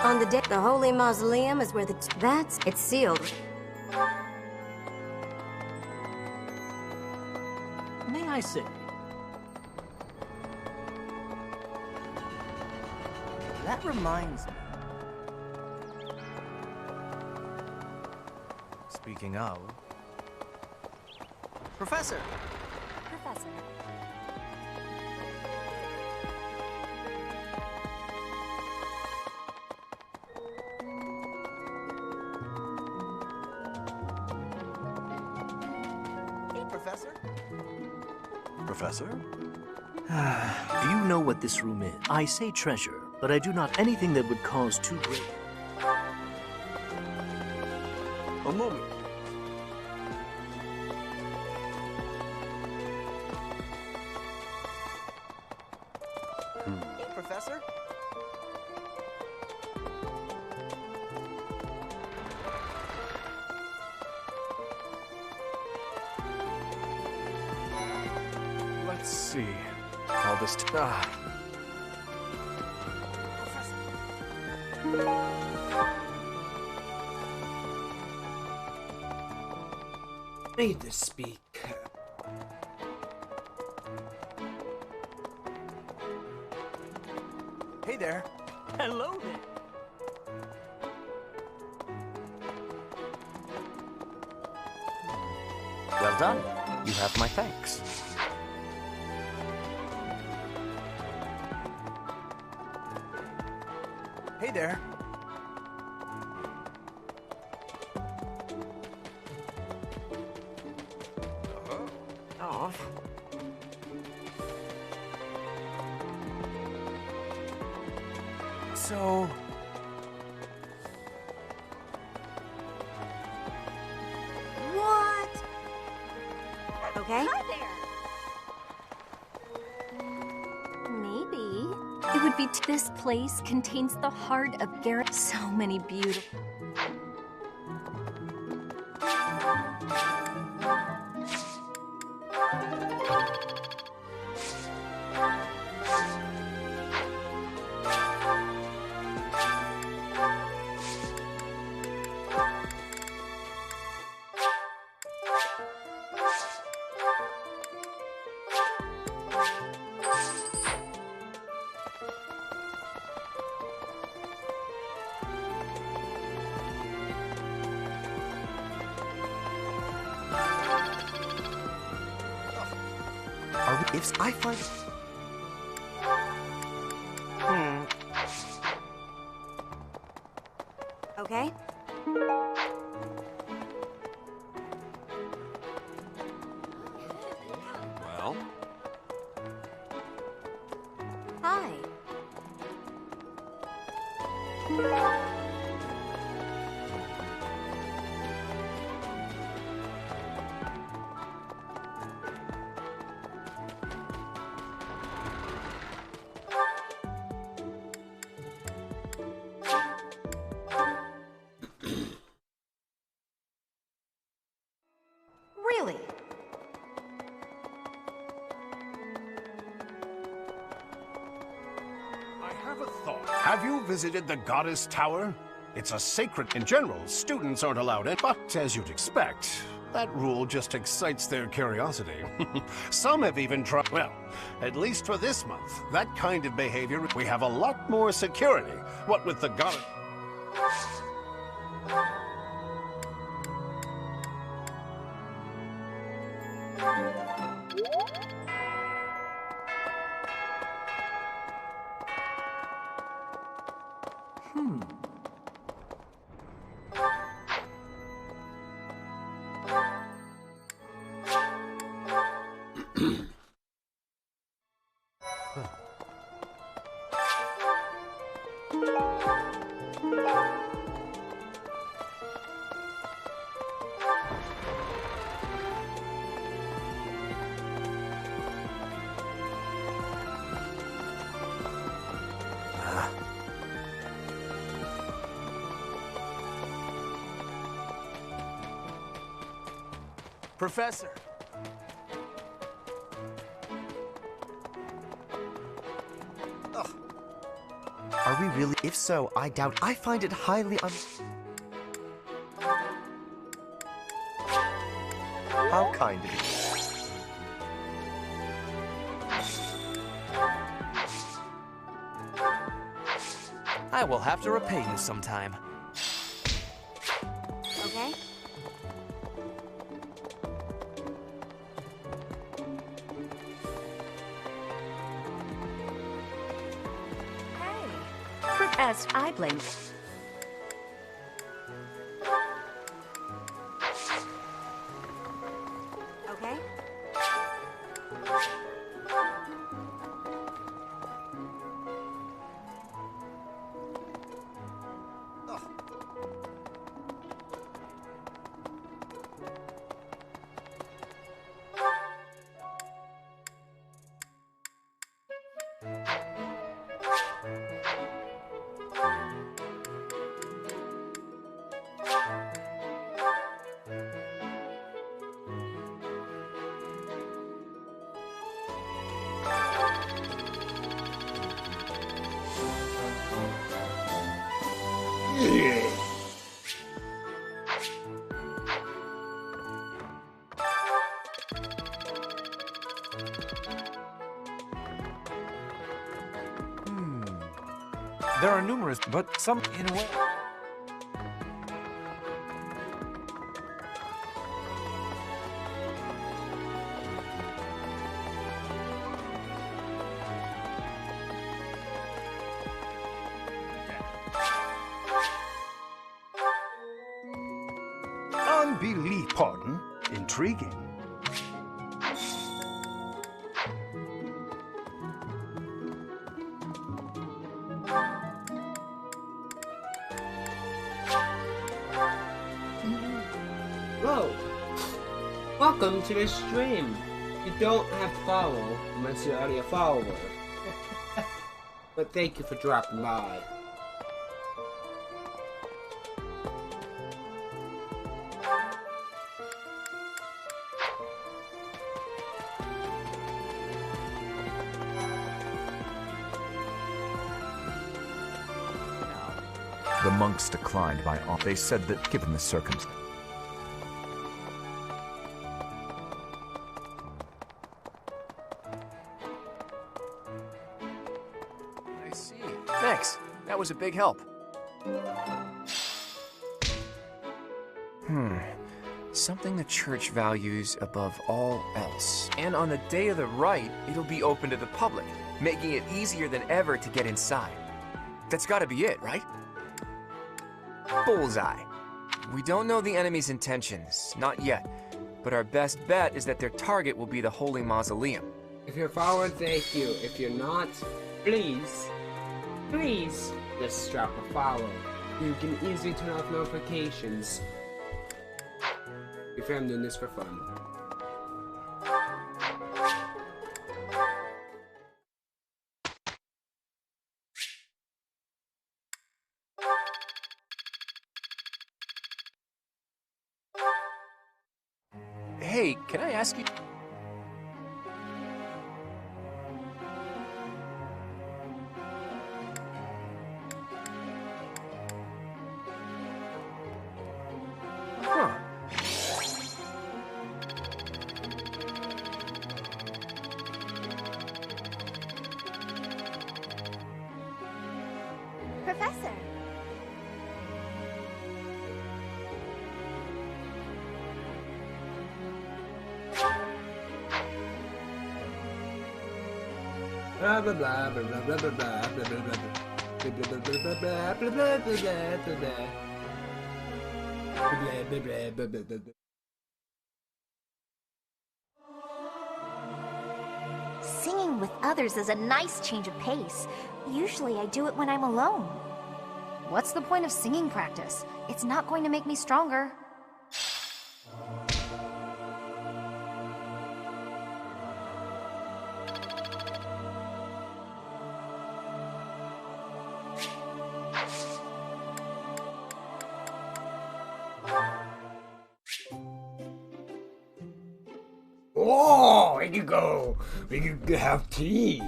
On the day, the Holy Mausoleum is where it's sealed. May I say? That reminds me. Speaking of... Professor! Professor. Hey, Professor. Professor? Do you know what this room is? I say treasure, but I do not anything that would cause too great. A moment. Hey, Professor. Let's see. All this Need to speak. Hey there. Hello there. Well done. You have my thanks. Hey there. Oh. So... What? Okay. Hi there! Maybe. It would be this place contains the heart of Garrett. So many beautiful... If I find... Okay. Well? Hi. Really? I have a thought. Have you visited the Goddess Tower? It's a sacred... In general, students aren't allowed in, but as you'd expect, that rule just excites their curiosity. Some have even tried... Well, at least for this month, that kind of behavior... We have a lot more security, what with the Goddess... Professor! Are we really? If so, I doubt. I find it highly How kind of you. I will have to repay you sometime. Okay? As I blame. Okay? There are numerous, but some in a way. Unbelief, pardon, intriguing. Whoa! Welcome to the stream. You don't have to follow unless you're already a follower. But thank you for dropping by. The monks declined by all. They said that given the circumstances. I see. Thanks. That was a big help. Something the church values above all else. And on the day of the rite, it'll be open to the public, making it easier than ever to get inside. That's gotta be it, right? Bullseye. We don't know the enemy's intentions, not yet. But our best bet is that their target will be the Holy Mausoleum. If you're a follower, thank you. If you're not, please just drop a follow. You can easily turn off notifications. If I'm doing this for fun. Hey, can I ask you? Professor. Blah blah blah blah blah blah blah blah blah blah blah blah blah blah blah blah blah blah. Singing with others is a nice change of pace. Usually I do it when I'm alone. What's the point of singing practice? It's not going to make me stronger. Oh, we can go. We can have tea.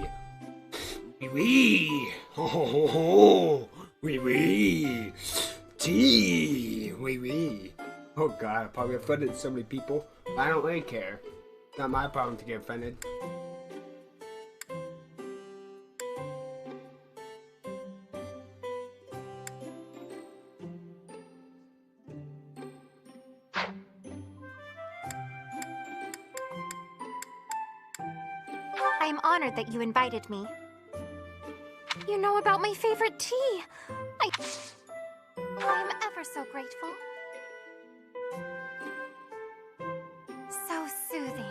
Wee wee. Ho ho ho ho. Wee wee. Tea. Wee wee. Oh god, I probably offended so many people. I don't really care. Not my problem to get offended. I am honored that you invited me. You know about my favorite tea. I am ever so grateful. So soothing.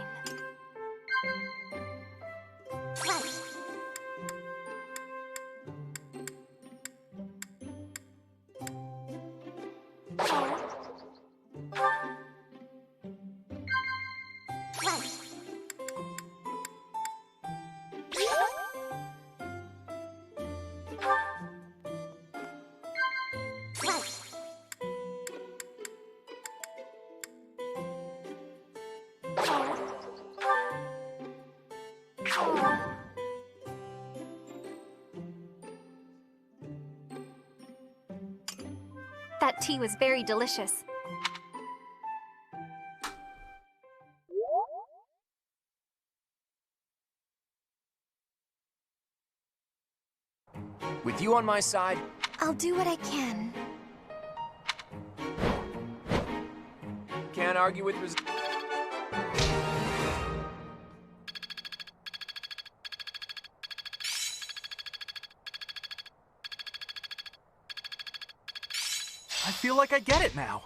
That tea was very delicious. With you on my side, I'll do what I can. can't argue with I feel like I get it now.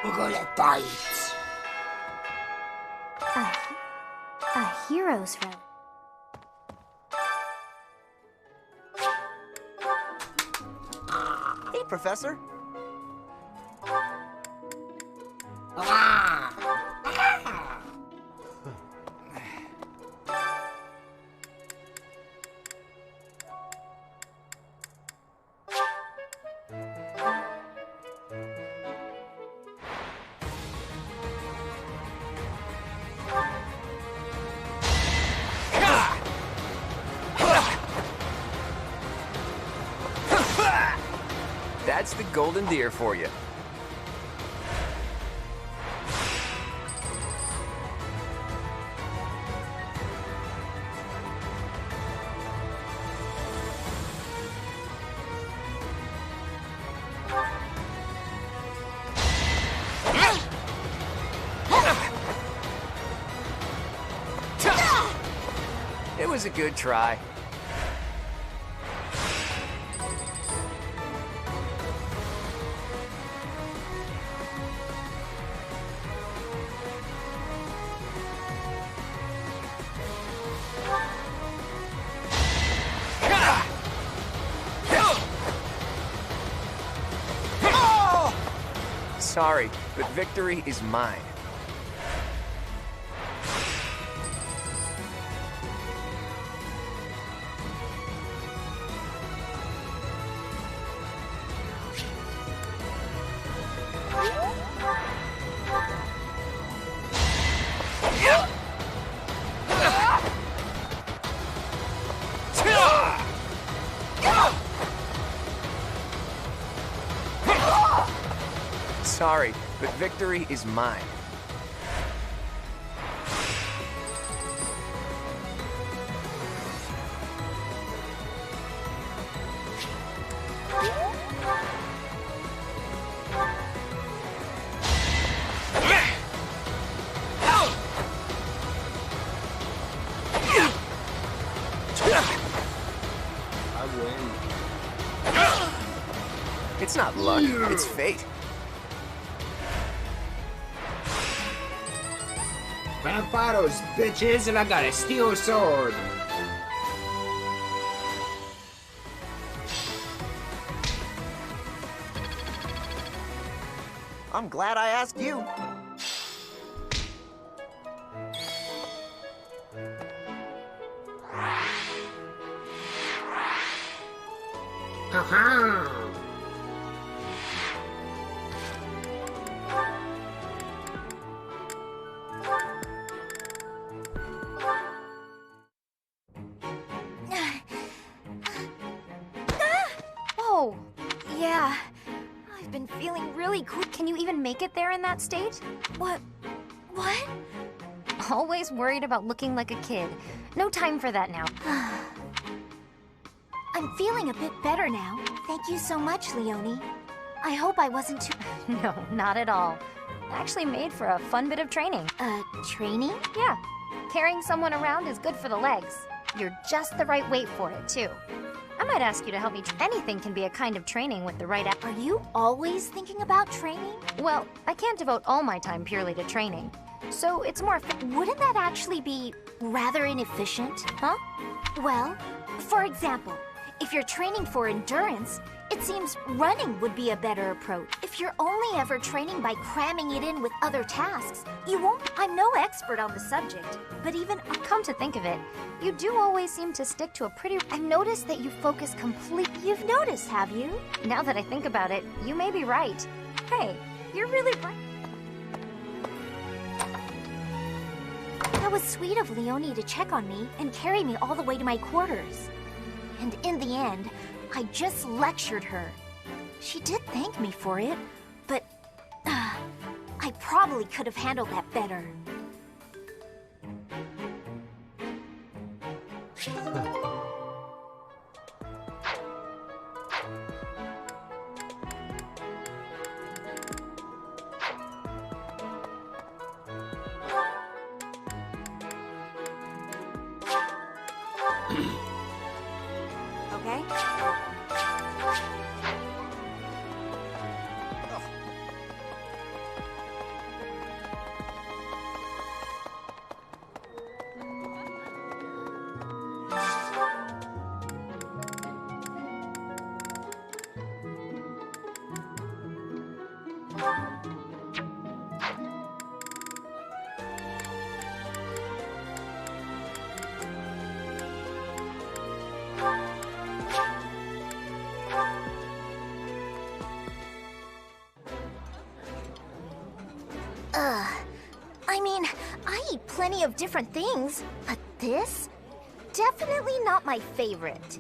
We're gonna fight. A hero's relic. Hey, Professor. That's the golden deer for you. It was a good try. Sorry, but victory is mine. Sorry, but victory is mine. I win. It's not luck, it's fate. Vampiros, bitches, and I got a steel sword. I'm glad I asked you. Oh, yeah. I've been feeling really cool. Can you even make it there in that state? What? Always worried about looking like a kid. No time for that now. I'm feeling a bit better now. Thank you so much, Leonie. I hope I wasn't too... No, not at all. Actually made for a fun bit of training. Training? Yeah. Carrying someone around is good for the legs. You're just the right weight for it, too. I might ask you to help me. Anything can be a kind of training with the right Are you always thinking about training? Well, I can't devote all my time purely to training. So it's more... Wouldn't that actually be rather inefficient? Huh? Well, for example, if you're training for endurance, it seems running would be a better approach. If you're only ever training by cramming it in with other tasks, you won't... I'm no expert on the subject, but even... Come to think of it, you do always seem to stick to a pretty... I've noticed that you focus You've noticed, have you? Now that I think about it, you may be right. Hey, you're really bright. That was sweet of Leonie to check on me and carry me all the way to my quarters. And in the end, I just lectured her. She did thank me for it, but I probably could have handled that better. Okay? I mean, I eat plenty of different things, but this? Definitely not my favorite.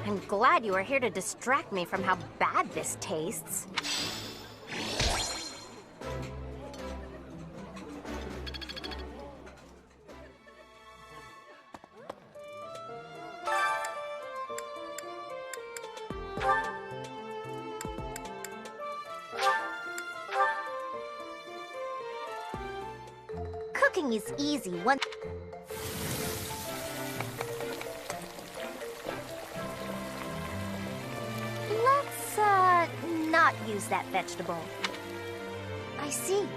I'm glad you are here to distract me from how bad this tastes. Cooking is easy once... Let's, not use that vegetable. I see.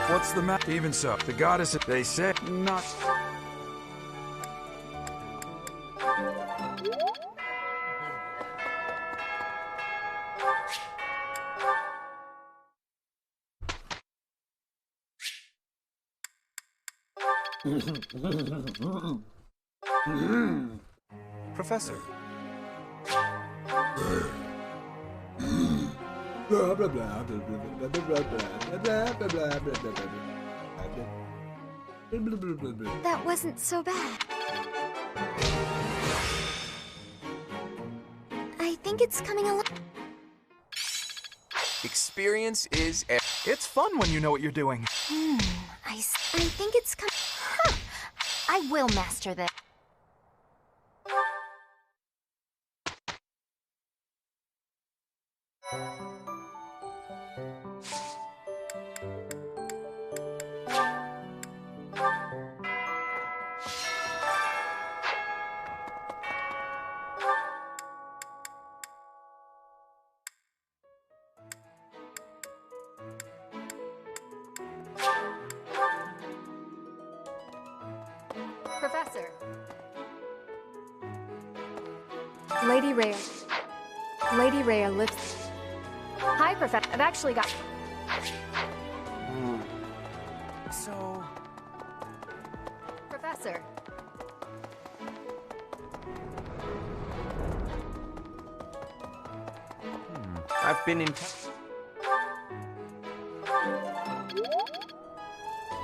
What's the matter? Even so, the goddess, they say, not... Professor. Blah, blah, blah, blah, blah, blah, blah, blah, blah, blah, blah, blah. That wasn't so bad. I think it's coming along. Experience is... It's fun when you know what you're doing. I think it's coming... Huh. I will master this. Lady Rhea. Lady Rhea lives. Hi, Professor. I've actually got. So... Professor. I've been in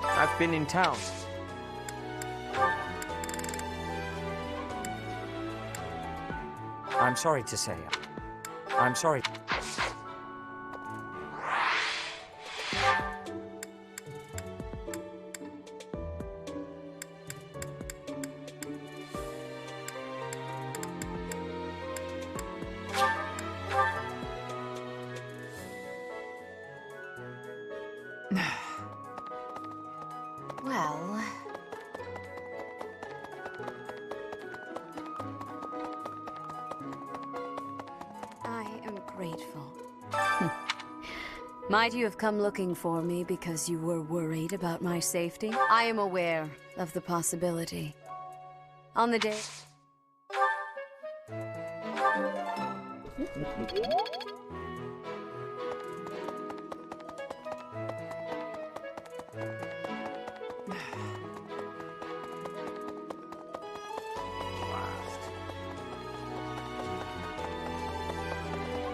I've been in town. I'm sorry to say. I'm sorry. Well... I am grateful. Might you have come looking for me because you were worried about my safety? I am aware of the possibility. On the day...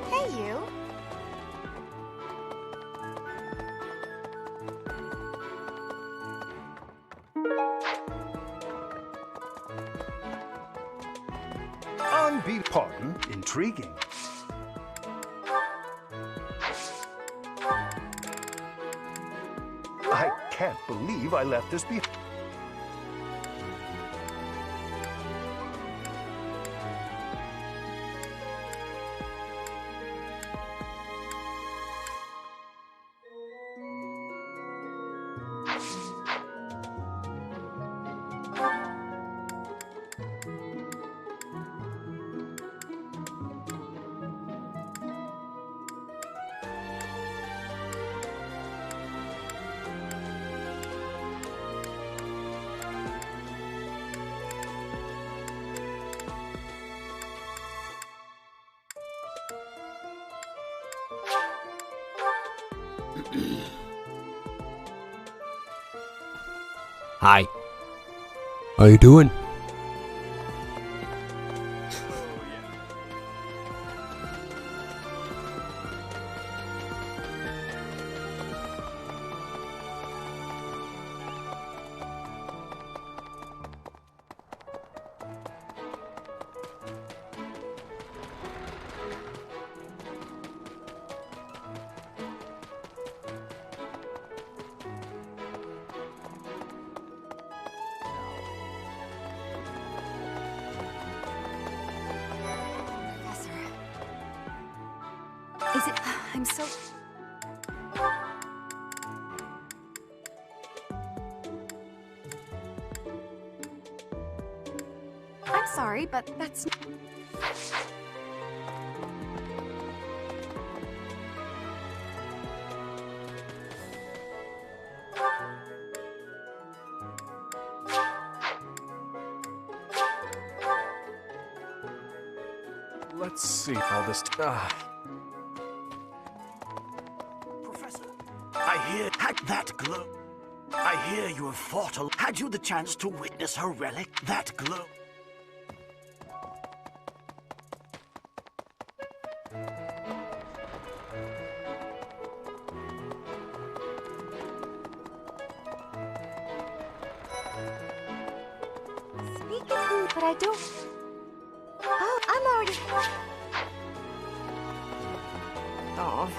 Hey, you. Unbeat pardon, intriguing. I can't believe I left this behind. Hi. How you doing? Is it? I'm so. I'm sorry, but that's. Let's see all this. Professor, I hear that glow. I hear you have fought a. Had you the chance to witness her relic? That glow. Speaking, but I don't. Oh, I'm already. Oh.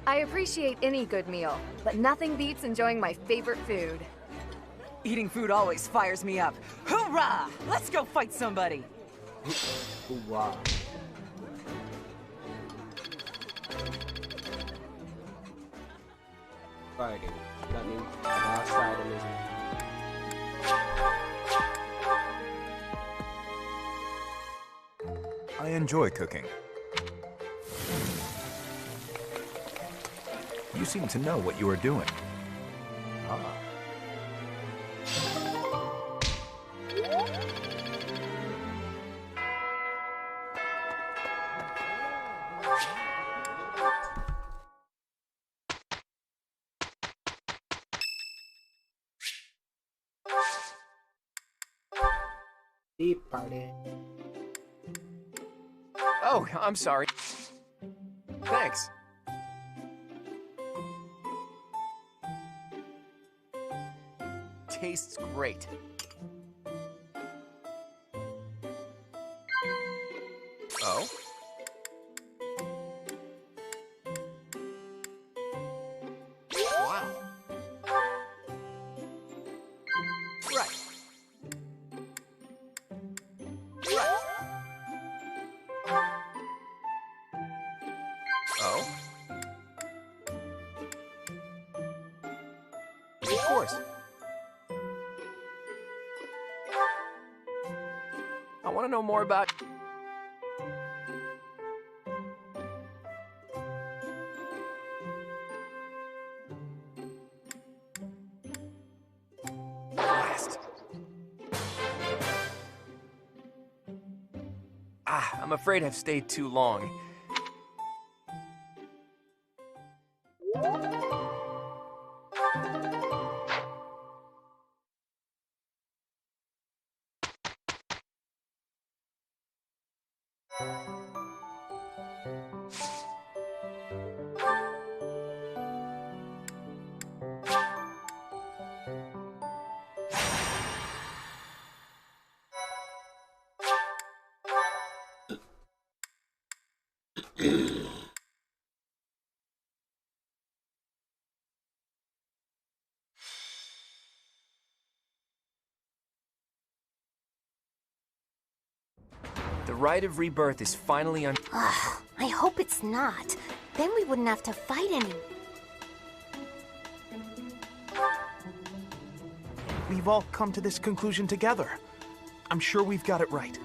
I appreciate any good meal, but nothing beats enjoying my favorite food. Eating food always fires me up. Hoorah! Let's go fight somebody! Hoorah. fighting. That means the last item is... I enjoy cooking. You seem to know what you are doing. Ah. Deep party. Oh, I'm sorry. Thanks. Tastes great. Oh? Wow. Right. Right. Oh? Of course. I want to know more about... Blast. I'm afraid I've stayed too long. The rite of rebirth is finally un- I hope it's not. Then we wouldn't have to fight any. We've all come to this conclusion together. I'm sure we've got it right.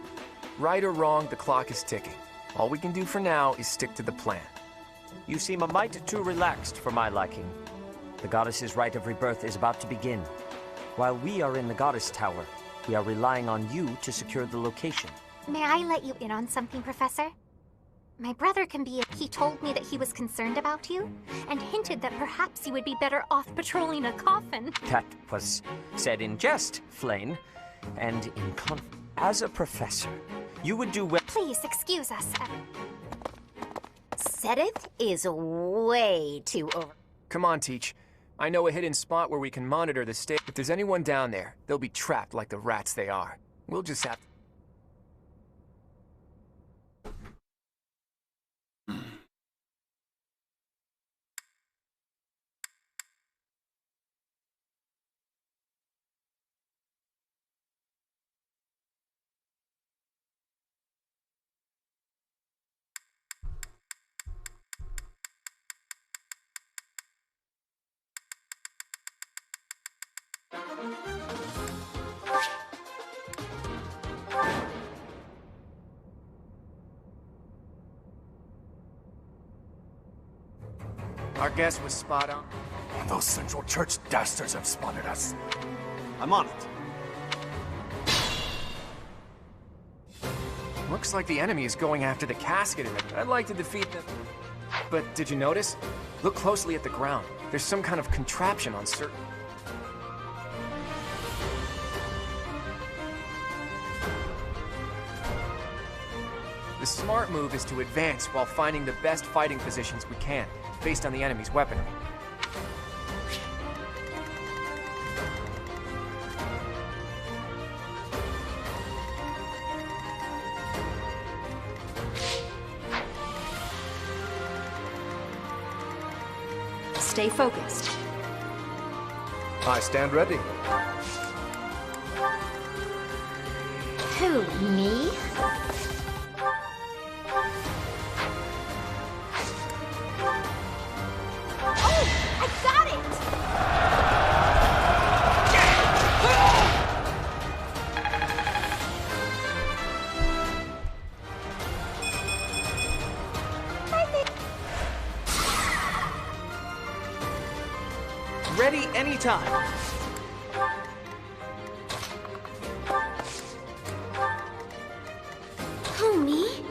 Right or wrong, the clock is ticking. All we can do for now is stick to the plan. You seem a mite too relaxed for my liking. The goddess's rite of rebirth is about to begin. While we are in the goddess tower, we are relying on you to secure the location. May I let you in on something, Professor? My brother can be He told me that he was concerned about you, and hinted that perhaps you would be better off patrolling a coffin. That was said in jest, Flane, and in As a professor, you would do well. Please excuse us. Sedith is way too over. Come on, Teach. I know a hidden spot where we can monitor the state. If there's anyone down there, they'll be trapped like the rats they are. We'll just have... Our guess was spot on. Those Central Church dastards have spotted us. I'm on it. Looks like the enemy is going after the casket in it. I'd like to defeat them. But did you notice? Look closely at the ground. There's some kind of contraption on certain... The smart move is to advance while finding the best fighting positions we can, based on the enemy's weaponry. Stay focused. I stand ready. Who, me? Oh, I got it! Ready anytime. Who, me?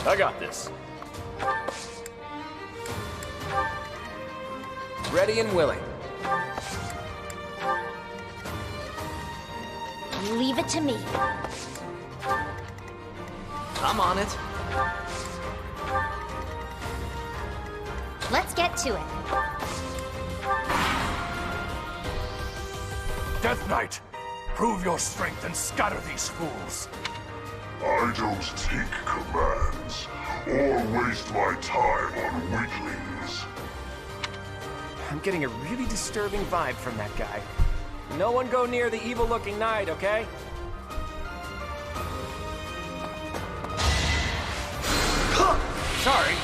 I got this. Ready and willing. Leave it to me. I'm on it. Let's get to it. Death Knight, prove your strength and scatter these fools. I don't take commands, or waste my time on weaklings. I'm getting a really disturbing vibe from that guy. No one go near the evil-looking knight, okay? Sorry.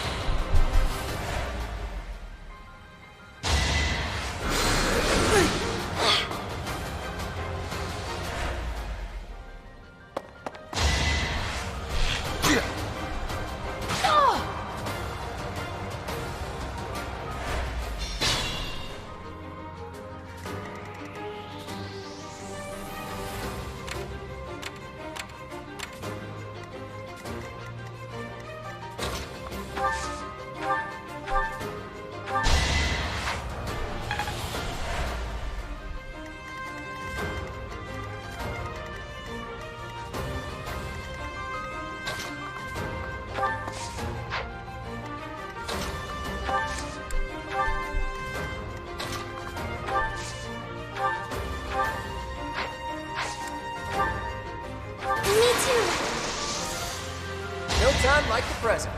No time like the present.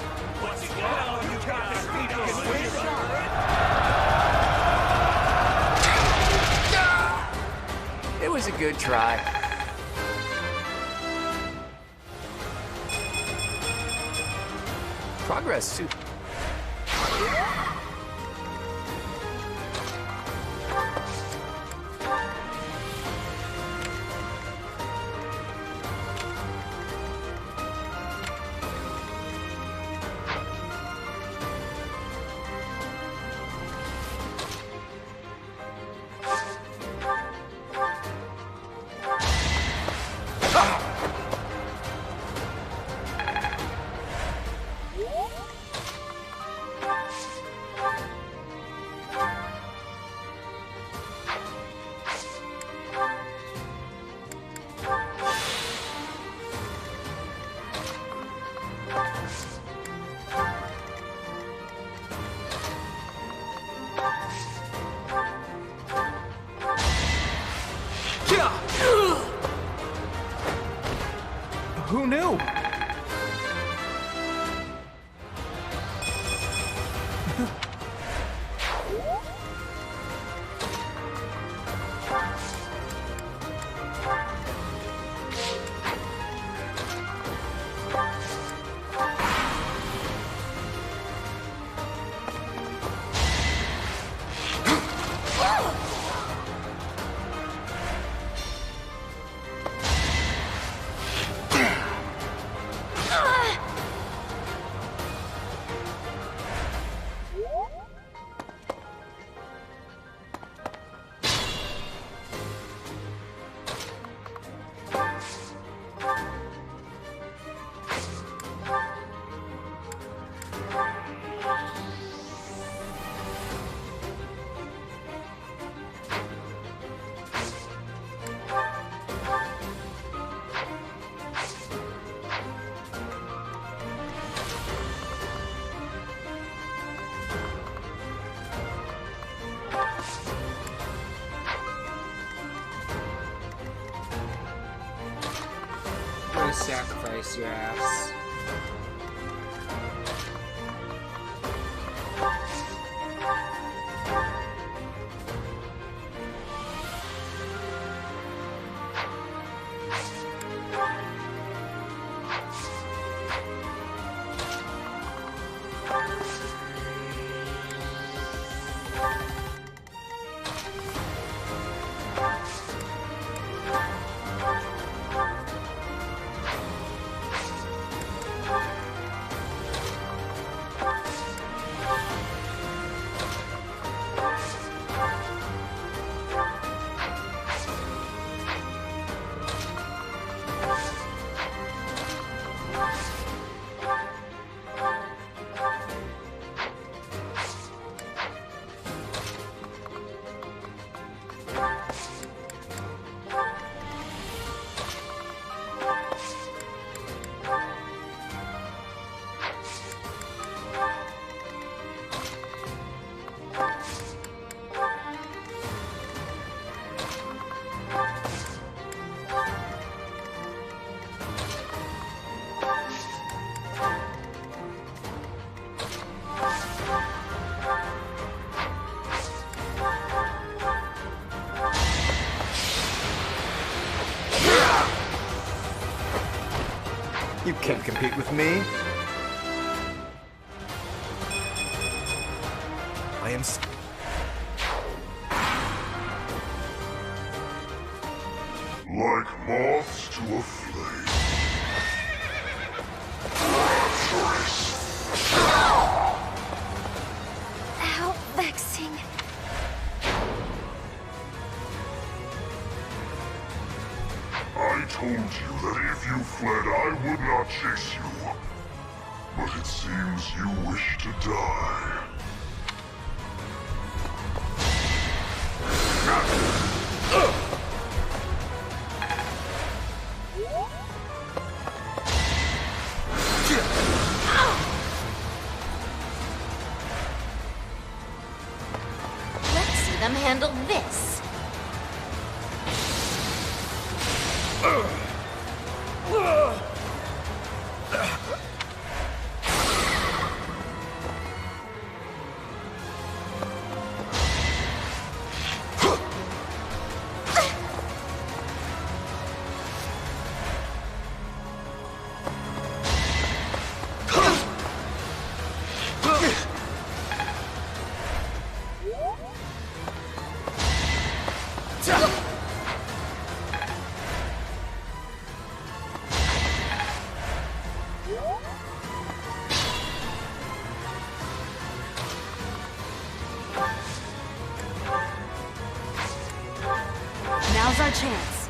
It was a good try. Progress suit. Who knew? I'm gonna sacrifice your ass. You can't compete with me. I am... Like moths to a flame. Rapturous. How vexing. I told you that if you fled, I would not chase you. But it seems you wish to die. Let's see them handle this. Now's our chance.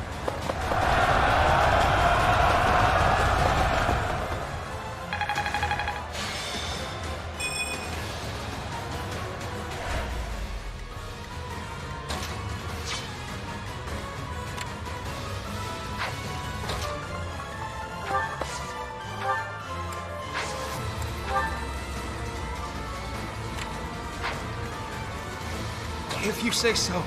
If you say so.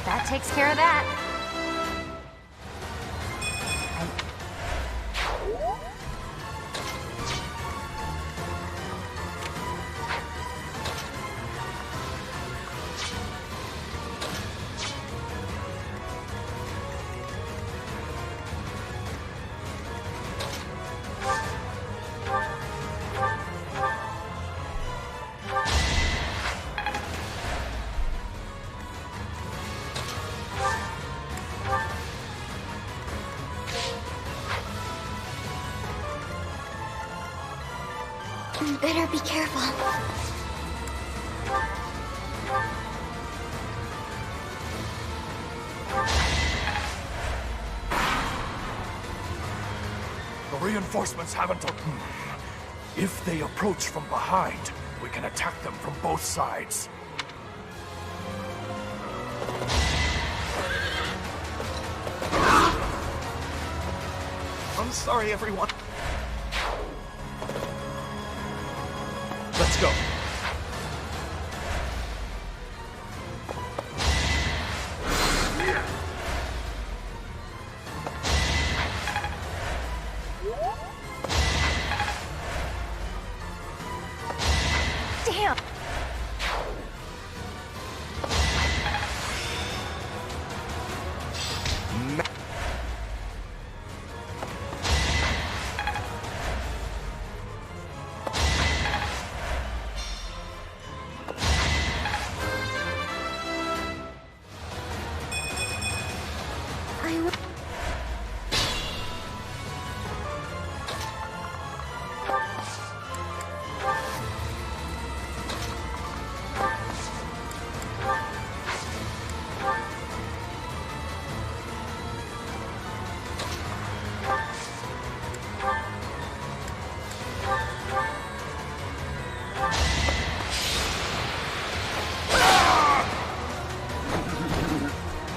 That takes care of that. Better be careful. The reinforcements haven't... If they approach from behind, we can attack them from both sides. I'm sorry, everyone. Let's go. Damn.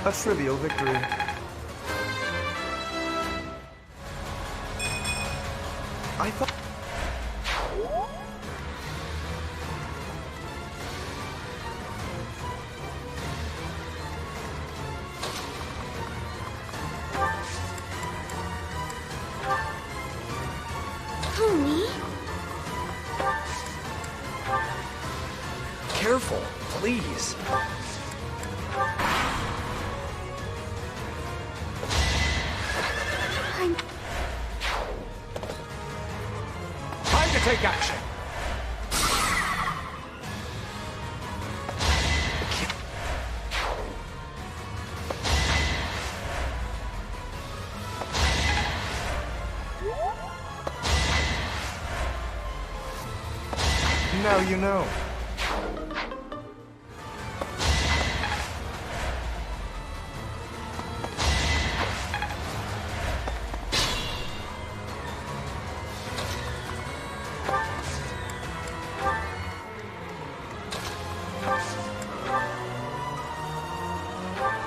A trivial victory. I thought... careful, please. Time to take action. Now you know.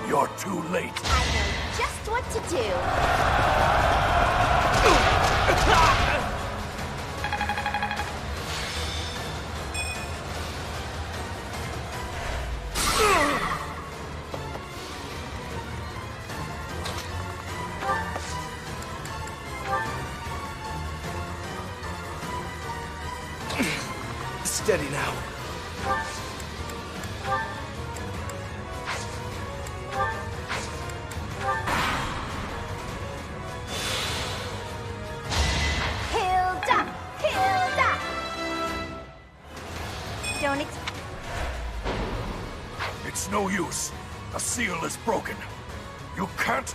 You're too late. I know just what to do. Steady now. Hilda! Hilda! Don't It's no use. The seal is broken. You can't...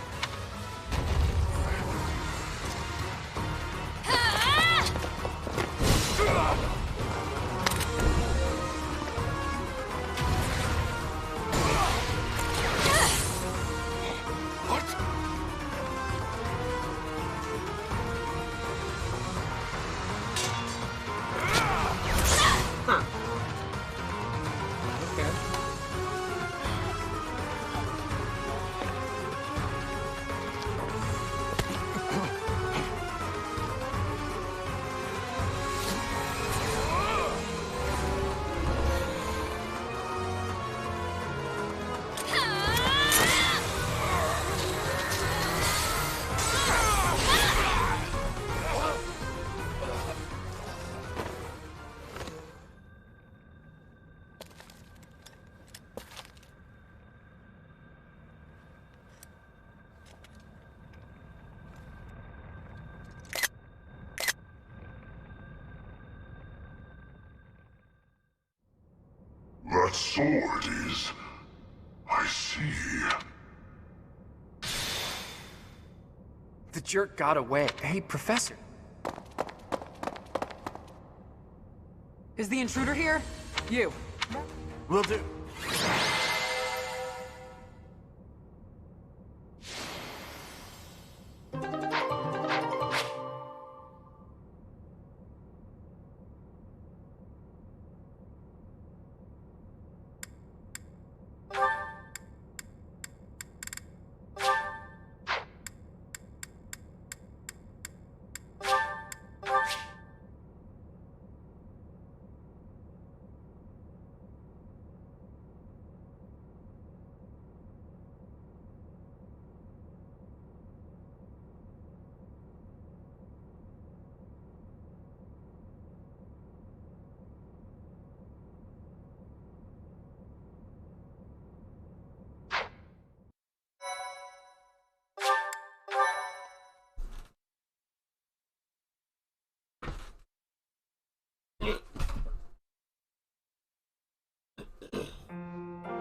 That sword is... I see. The jerk got away. Hey, Professor. Is the intruder here? You. Will do.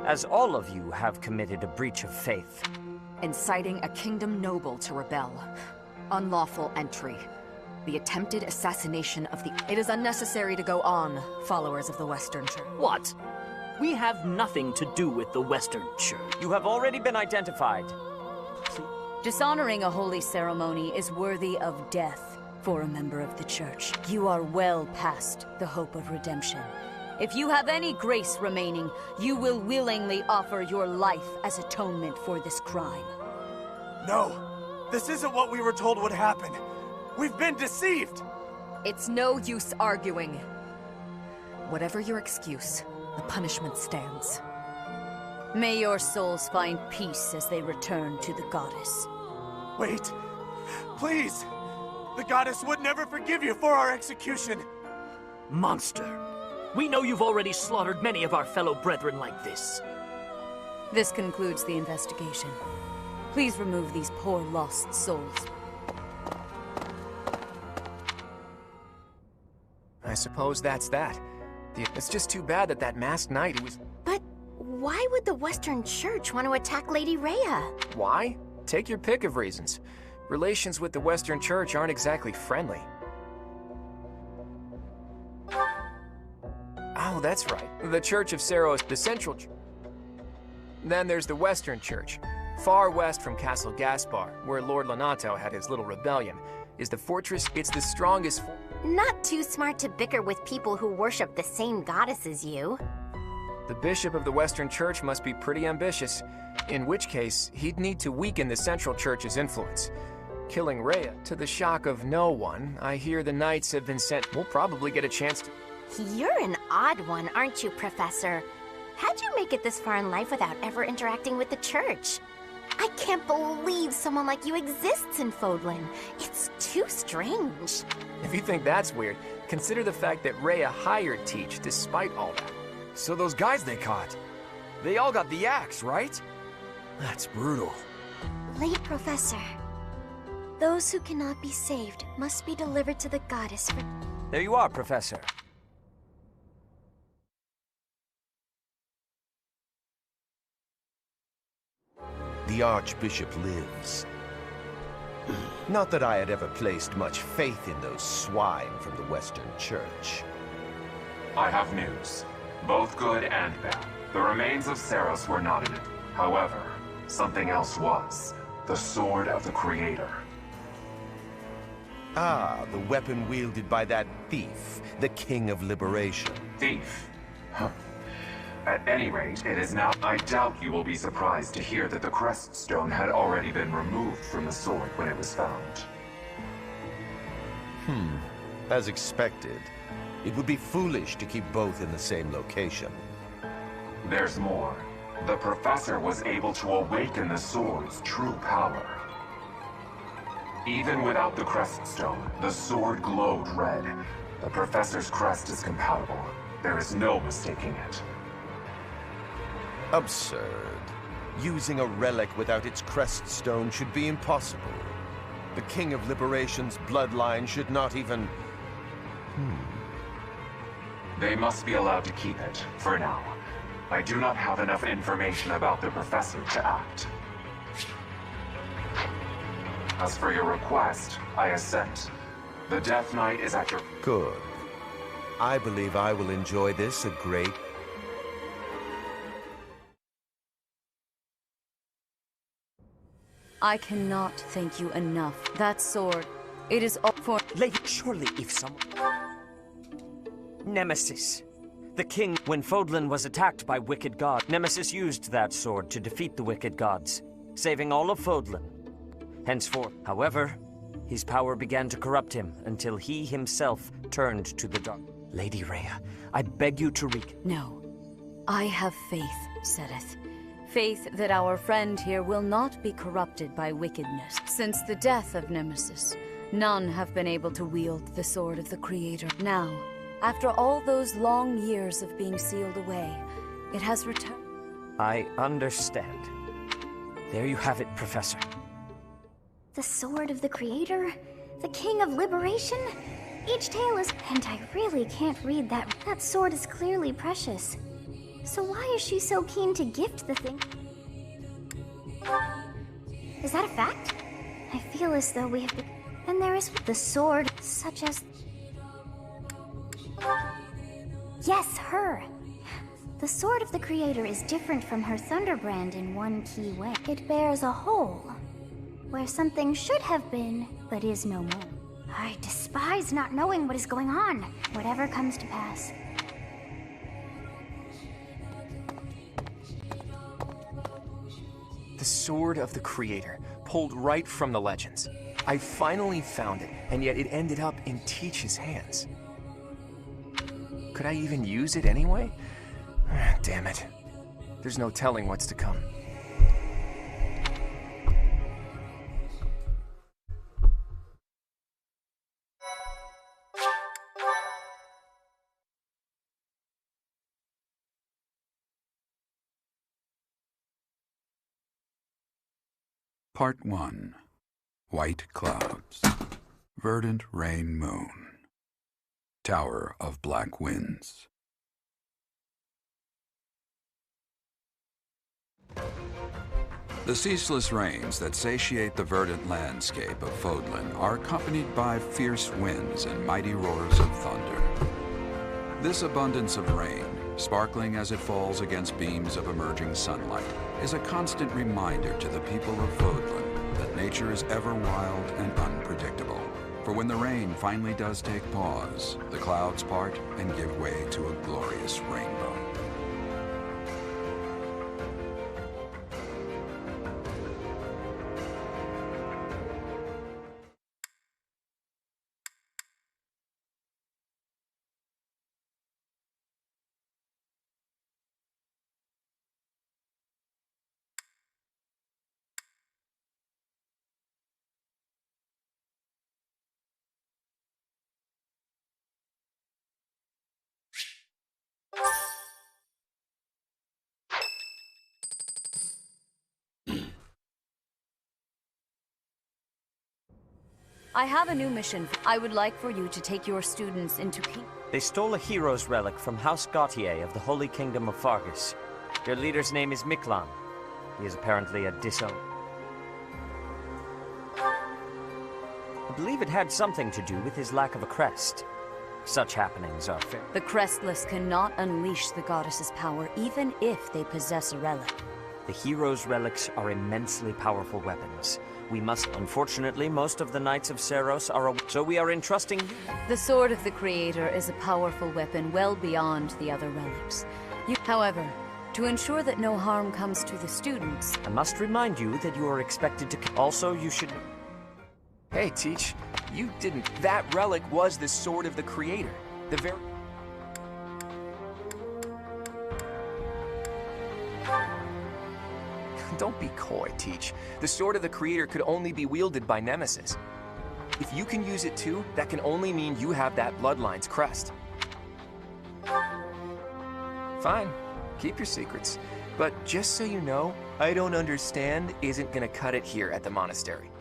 As all of you have committed a breach of faith. Inciting a kingdom noble to rebel. Unlawful entry. The attempted assassination of the... It is unnecessary to go on, followers of the Western Church. What? We have nothing to do with the Western Church. You have already been identified. Dishonoring a holy ceremony is worthy of death for a member of the Church. You are well past the hope of redemption. If you have any grace remaining, you will willingly offer your life as atonement for this crime. No, this isn't what we were told would happen. We've been deceived! It's no use arguing. Whatever your excuse, the punishment stands. May your souls find peace as they return to the goddess. Wait, please! The goddess would never forgive you for our execution! Monster, We know you've already slaughtered many of our fellow brethren like this. This concludes the investigation. Please remove these poor lost souls. I suppose that's that. It's just too bad that masked knight, he was... But why would the Western Church want to attack Lady Rhea? Why? Take your pick of reasons. Relations with the Western Church aren't exactly friendly. Oh, that's right. The Church of Seros, the Central Church. Then there's the Western Church. Far west from Castle Gaspar, where Lord Lonato had his little rebellion, is the fortress. It's the strongest Not too smart to bicker with people who worship the same goddess as you. The Bishop of the Western Church must be pretty ambitious, in which case he'd need to weaken the Central Church's influence. Killing Rhea, to the shock of no one, I hear the knights have been sent. We'll probably get a chance to... You're an odd one, aren't you, Professor? How'd you make it this far in life without ever interacting with the church? I can't believe someone like you exists in Fodlan. It's too strange. If you think that's weird, consider the fact that Rhea hired Teach despite all that. So those guys they caught, they all got the axe, right? That's brutal. Late Professor. Those who cannot be saved must be delivered to the goddess for... There you are, Professor. The Archbishop lives. Not that I had ever placed much faith in those swine from the Western Church. I have news. Both good and bad. The remains of Seros were not in it. However, something else was. The Sword of the Creator. Ah, the weapon wielded by that thief, the King of Liberation. Thief? Huh. At any rate, it is now... I doubt you will be surprised to hear that the crest stone had already been removed from the sword when it was found. As expected. It would be foolish to keep both in the same location. There's more. The Professor was able to awaken the sword's true power. Even without the crest stone, the sword glowed red. The Professor's crest is compatible. There is no mistaking it. Absurd. Using a relic without its crest stone should be impossible. The King of Liberation's bloodline should not even... They must be allowed to keep it, for now. I do not have enough information about the Professor to act. As for your request, I assent. The Death Knight is at your... Good. I believe I will enjoy this a great... I cannot thank you enough. That sword, it is all for... Lady, surely if someone... Nemesis. The king, when Fodlan was attacked by wicked gods, Nemesis used that sword to defeat the wicked gods, saving all of Fodlan. Henceforth, however, his power began to corrupt him until he himself turned to the dark. Lady Rhea, I beg you to No. I have faith, Seteth. Faith that our friend here will not be corrupted by wickedness. Since the death of Nemesis, none have been able to wield the Sword of the Creator. Now, after all those long years of being sealed away, it has returned. I understand. There you have it, Professor. The Sword of the Creator? The King of Liberation? Each tale is... And I really can't read that. That sword is clearly precious. So why is she so keen to gift the thing? Is that a fact? I feel as though we have... And there is the sword, such as... Yes, her! The Sword of the Creator is different from her Thunderbrand in one key way. It bears a hole, where something should have been, but is no more. I despise not knowing what is going on, whatever comes to pass. The Sword of the Creator, pulled right from the legends. I finally found it, and yet it ended up in Teach's hands. Could I even use it anyway? Damn it. There's no telling what's to come. Part 1. White Clouds. Verdant Rain Moon. Tower of Black Winds. The ceaseless rains that satiate the verdant landscape of Fodlan are accompanied by fierce winds and mighty roars of thunder. This abundance of rain, sparkling as it falls against beams of emerging sunlight, is a constant reminder to the people of Fodlan that nature is ever wild and unpredictable. For when the rain finally does take pause, the clouds part and give way to a glorious rainbow. I have a new mission. I would like for you to take your students into They stole a hero's relic from House Gautier of the Holy Kingdom of Fargus. Their leader's name is Miklan. He is apparently a I believe it had something to do with his lack of a crest. Such happenings are fair. The Crestless cannot unleash the goddess's power, even if they possess a relic. The hero's relics are immensely powerful weapons. We must, unfortunately, most of the Knights of Seros are so we are entrusting you. The Sword of the Creator is a powerful weapon well beyond the other relics. However, to ensure that no harm comes to the students... I must remind you that you are expected to... Also, you should... Hey, Teach, you didn't... That relic was the Sword of the Creator. The very... Don't be coy, Teach. The Sword of the Creator could only be wielded by Nemesis. If you can use it too, that can only mean you have that Bloodline's crest. Fine, keep your secrets. But just so you know, I don't understand isn't gonna cut it here at the monastery.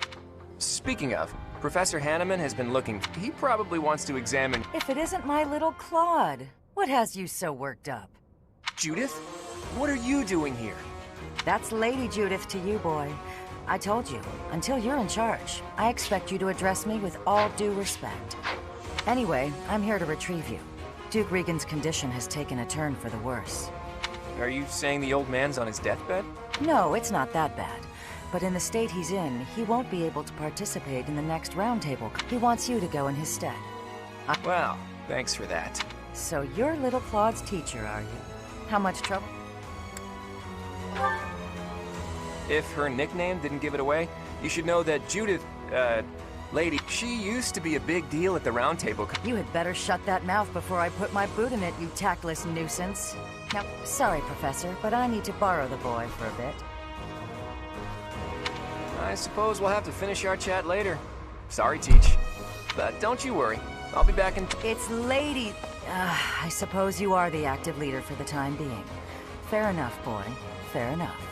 Speaking of, Professor Hanneman has been looking. He probably wants to examine... If it isn't my little Claude, what has you so worked up? Judith? What are you doing here? That's Lady Judith to you, boy. I told you, until you're in charge, I expect you to address me with all due respect. Anyway, I'm here to retrieve you. Duke Regan's condition has taken a turn for the worse. Are you saying the old man's on his deathbed? No, it's not that bad. But in the state he's in, he won't be able to participate in the next roundtable. He wants you to go in his stead. Well, thanks for that. So you're little Claude's teacher, are you? How much trouble? If her nickname didn't give it away, you should know that Judith, lady, she used to be a big deal at the round table. You had better shut that mouth before I put my boot in it, you tactless nuisance. Now, sorry, Professor, but I need to borrow the boy for a bit. I suppose we'll have to finish our chat later. Sorry, Teach. But don't you worry. I'll be back in... It's Lady... I suppose you are the active leader for the time being. Fair enough, boy. Fair enough.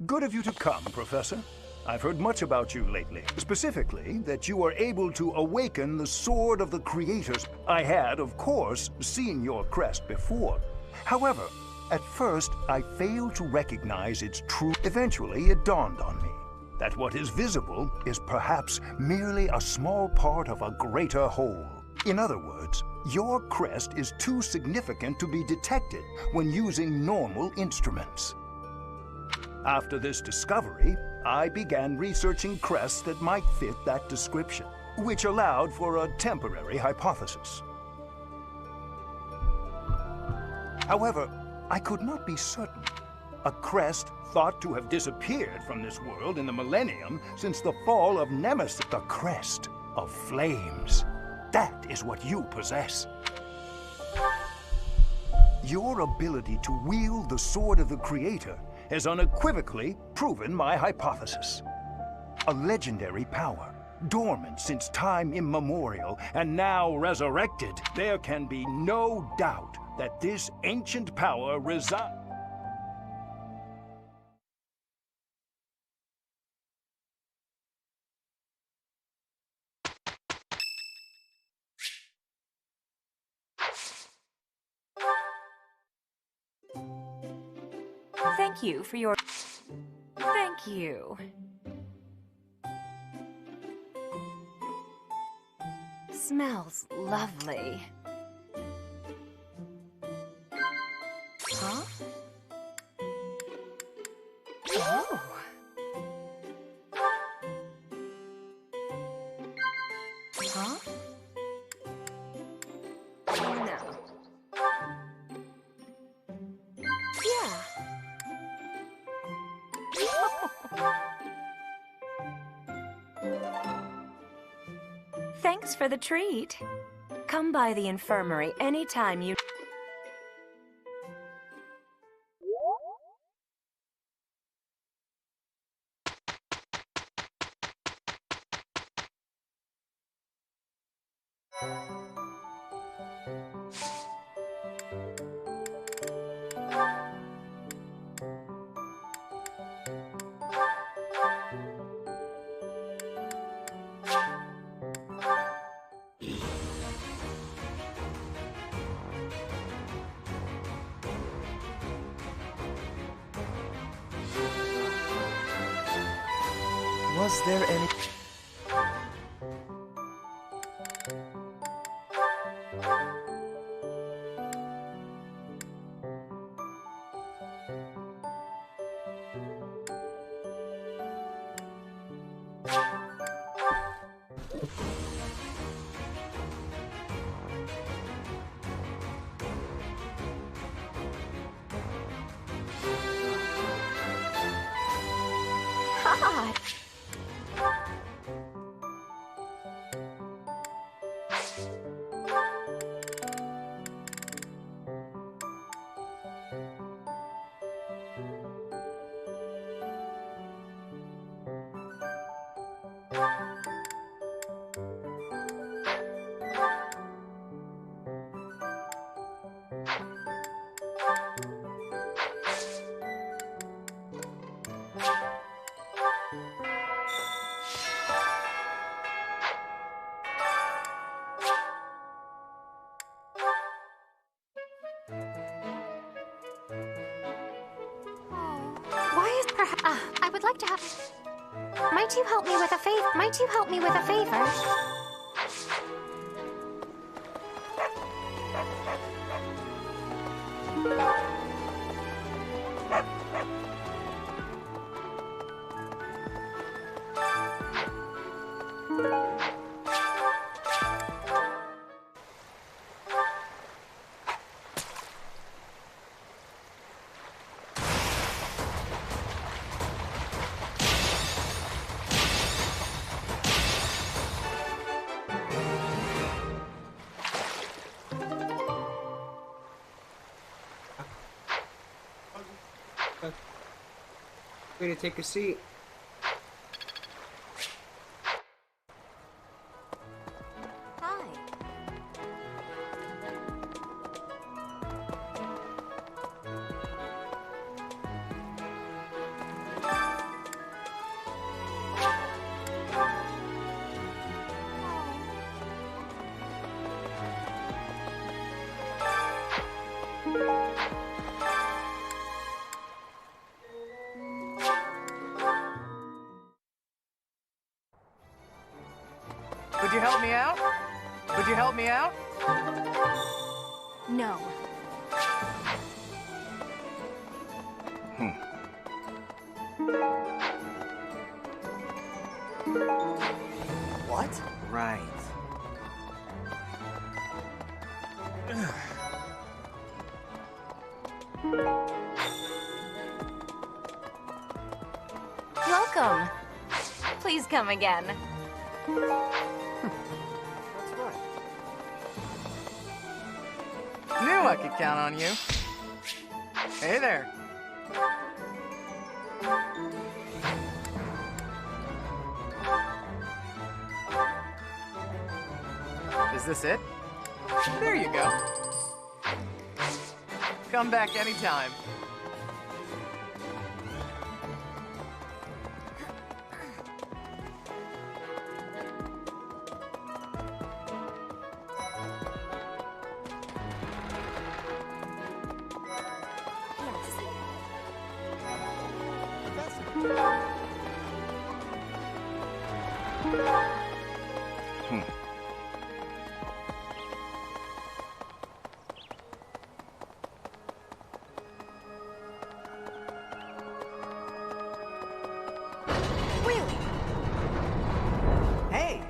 Good of you to come, Professor. I've heard much about you lately. Specifically, that you are able to awaken the Sword of the Creators. I had, of course, seen your crest before. However, at first, I failed to recognize its true... Eventually, it dawned on me that what is visible is perhaps merely a small part of a greater whole. In other words, your crest is too significant to be detected when using normal instruments. After this discovery, I began researching crests that might fit that description, which allowed for a temporary hypothesis. However, I could not be certain. A crest thought to have disappeared from this world in the millennium since the fall of Nemesis. The crest of flames. That is what you possess. Your ability to wield the Sword of the Creator has unequivocally proven my hypothesis. A legendary power, dormant since time immemorial, and now resurrected. There can be no doubt that this ancient power resides... Thank you for your... Thank you. Smells lovely. Huh? Oh. Huh? No. Yeah. Thanks for the treat. Come by the infirmary anytime you... Was there any... God. Why is perhaps... I would like to have... Might you help me with a favor? Might you help me with a favor? Way to take a seat. Hi. Would you help me out? Would you help me out? No. What? Right. Welcome. Please come again. Knew I could count on you. Hey there. Is this it? There you go. Come back anytime. Really? Hey!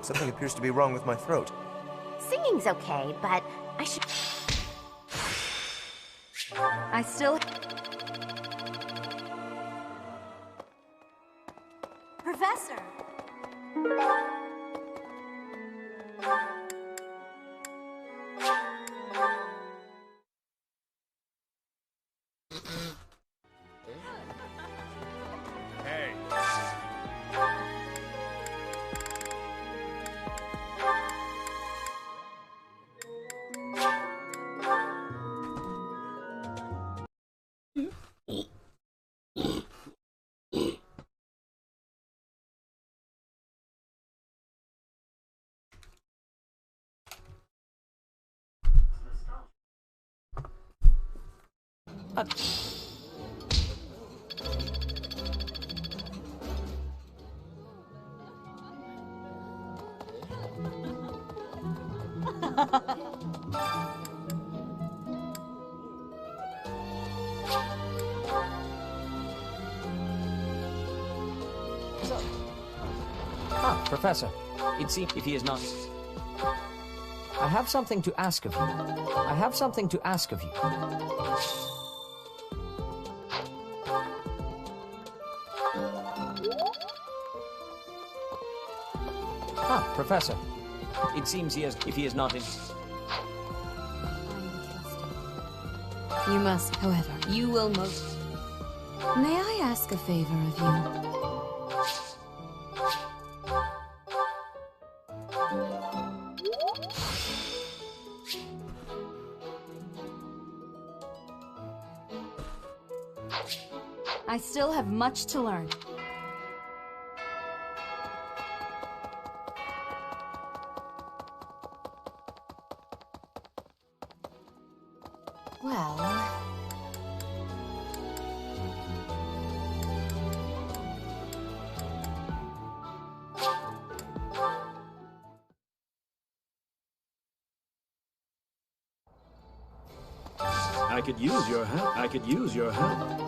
Something appears to be wrong with my throat. Singing's okay, but I should... I still... Professor! Hey. Professor, it seems if he is not... I have something to ask of you. I have something to ask of you. Professor, it seems he has... If he is not in... You must, however, you will most... May I ask a favor of you? I still have much to learn. Well... I could use your help. I could use your help.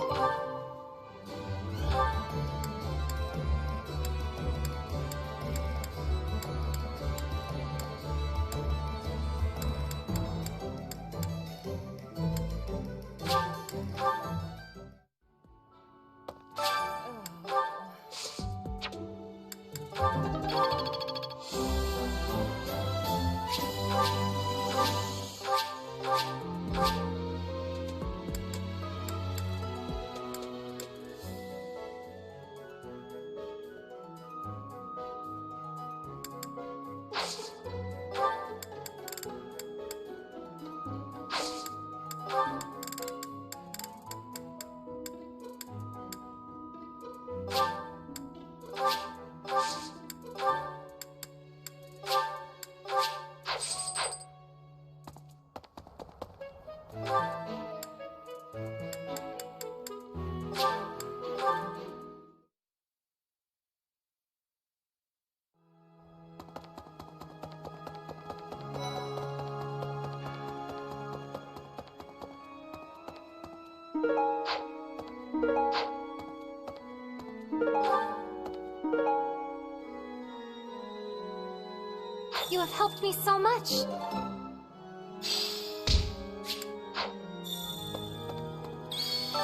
You have helped me so much.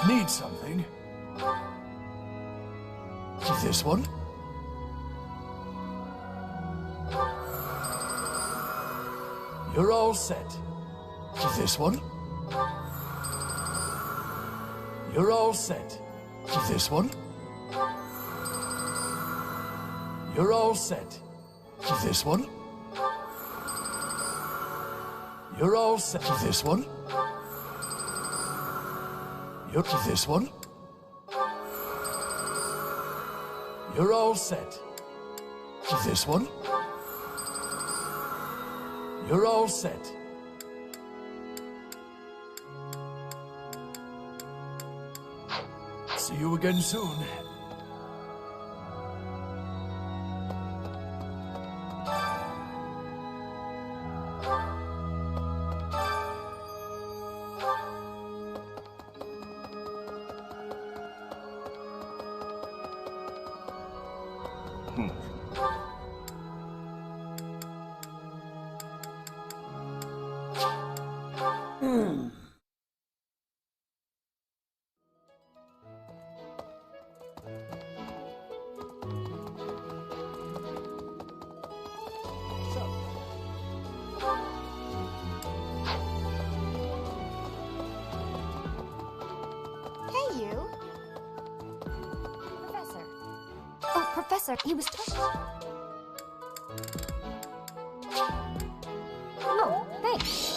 Need something? This one? You're all set. This one? You're all set. This one? You're all set. This one? You're all set. This one? You're this one? You're all set. This one? You're all set. See you again soon. Hey, you. Professor. Oh, Professor, he was talking. Oh, thanks.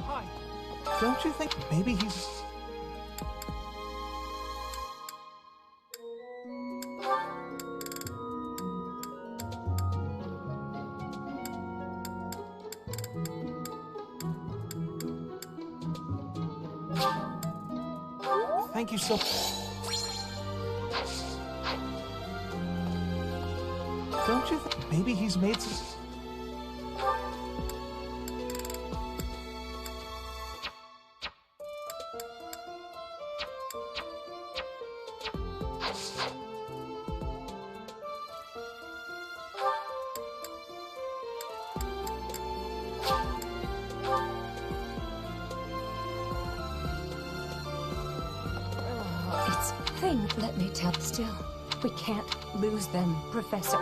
Hi. Don't you think maybe he's... Thank you so... Don't you think maybe he's made some... It's thing, let me tell. Still, we can't lose them, Professor.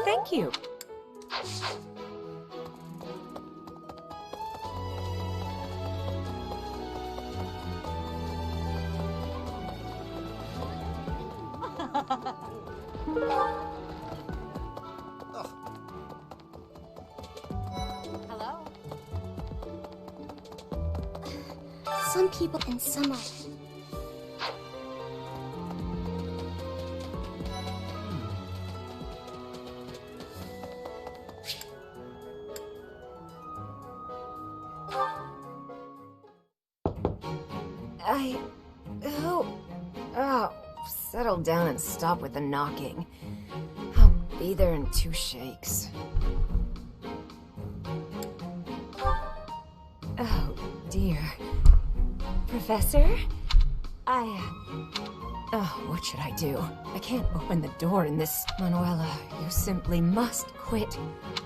Thank you. Hello? Some people and some are. Oh, settle down and stop with the knocking. I'll be there in 2 shakes. Oh, dear. Professor? Oh, what should I do? I can't open the door in this... Manuela, you simply must quit.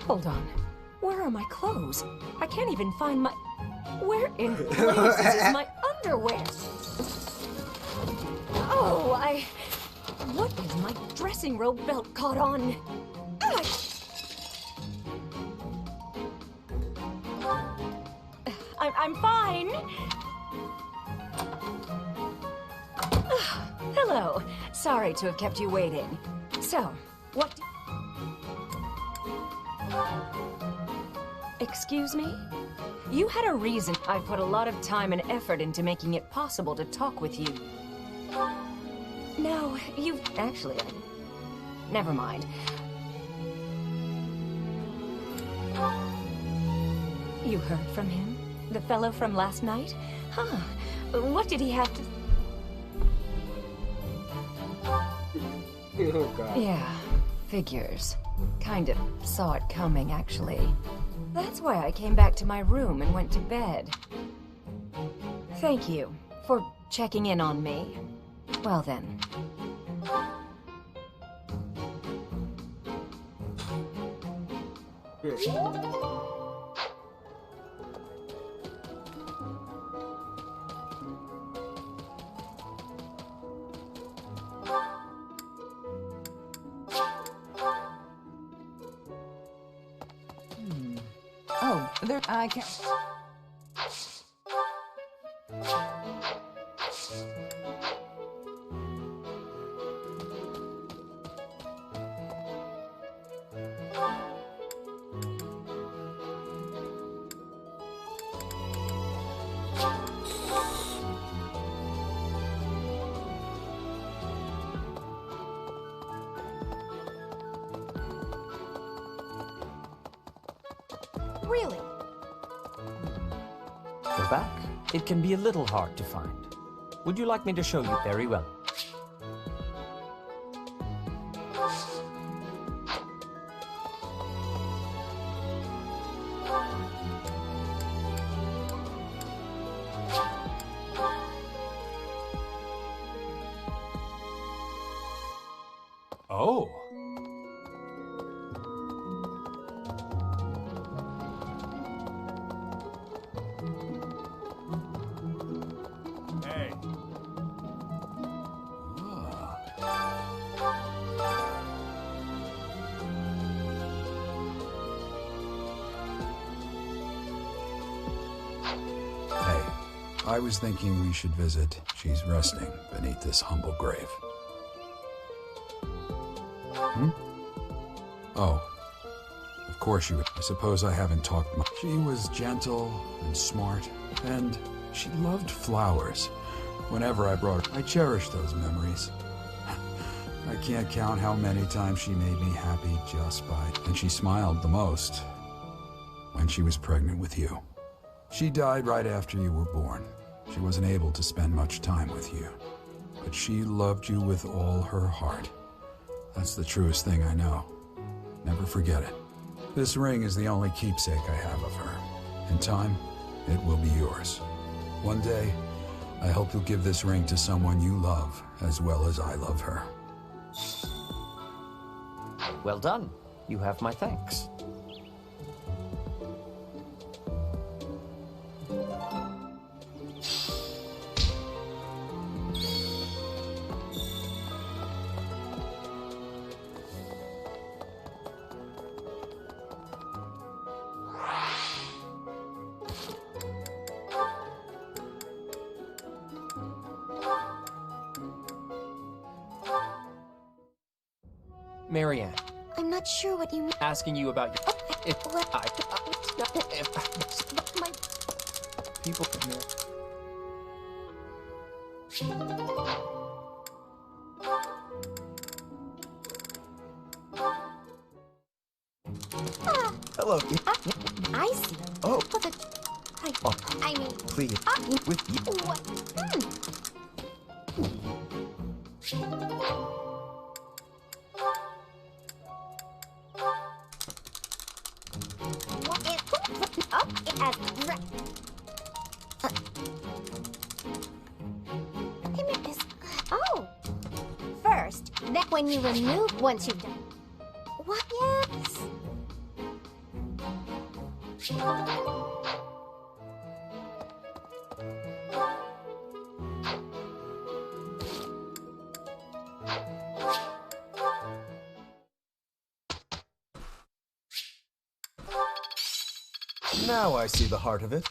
Hold on. Where are my clothes? I can't even find my... Where in blazes is my underwear? Oh, what is my dressing robe belt caught on? I'm fine. Hello. Sorry to have kept you waiting. So, what... Excuse me? You had a reason. I put a lot of time and effort into making it possible to talk with you. No, you... Actually, never mind. You heard from him? The fellow from last night? Huh. What did he have to... Oh, God. Yeah, figures. Kind of saw it coming, actually. That's why I came back to my room and went to bed. Thank you for checking in on me. Well then. Oh, there... I can't... Really? We're back. It can be a little hard to find. Would you like me to show you? Very well. Oh. Hey. Hey, I was thinking we should visit. She's resting beneath this humble grave. Hmm? Oh, of course you would. I suppose I haven't talked much. She was gentle and smart, and she loved flowers. Whenever I brought her, I cherish those memories. I can't count how many times she made me happy just by... And she smiled the most when she was pregnant with you. She died right after you were born. She wasn't able to spend much time with you. But she loved you with all her heart. That's the truest thing I know. Never forget it. This ring is the only keepsake I have of her. In time, it will be yours. One day, I hope you'll give this ring to someone you love as well as I love her. Well done. You have my thanks. Marianne, I'm not sure what you mean. asking you about your... My... People from there. Hello. I see. Oh. But the... I mean... Please. With you. What? What is... Oh, it has... Oh. First, that when you remove... Once you've done... What? Yes. Now I see the heart of it.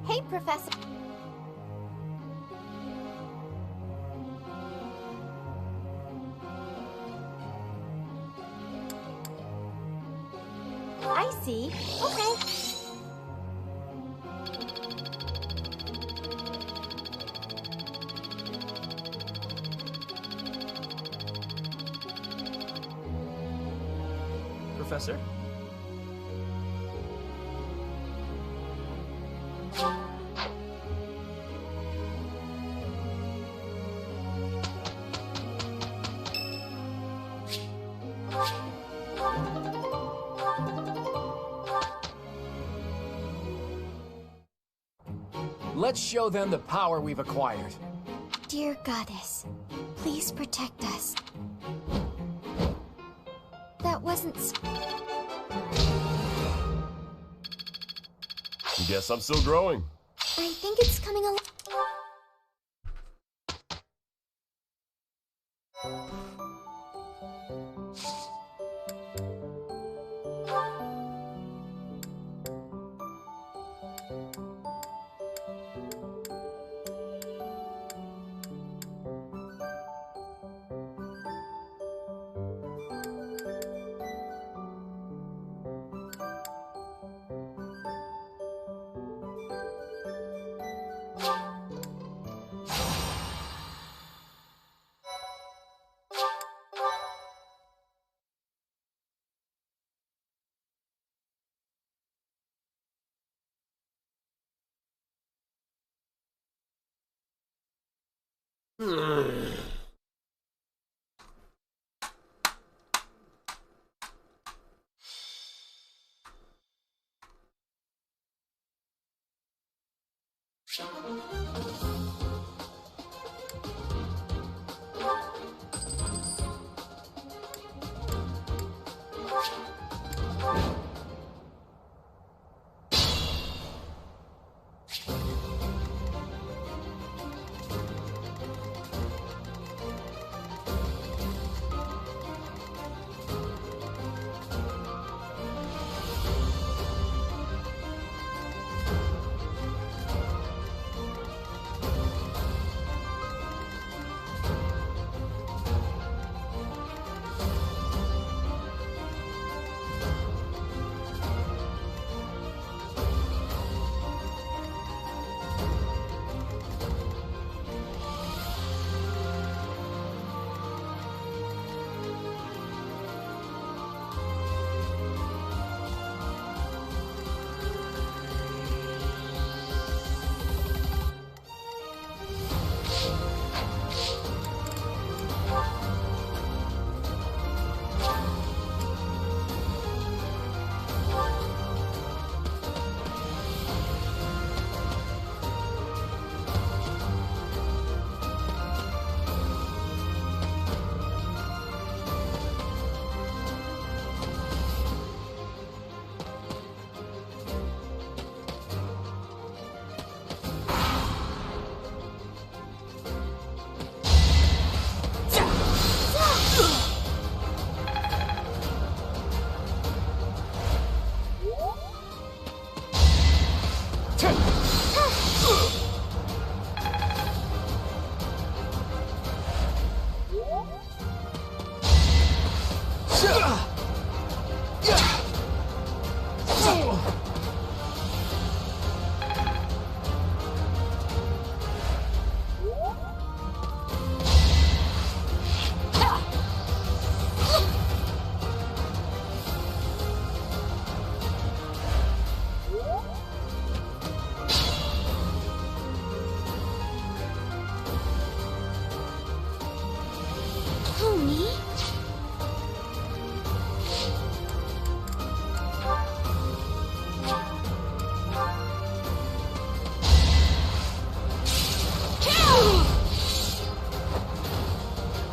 Hey, Professor. I see. Okay. Professor? Let's show them the power we've acquired. Dear Goddess, please protect us. That wasn't... Guess I'm still growing. I think it's coming along.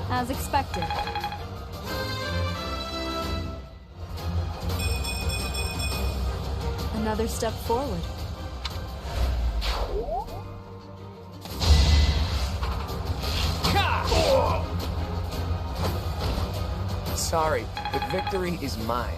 As expected. Another step forward. Sorry, but victory is mine.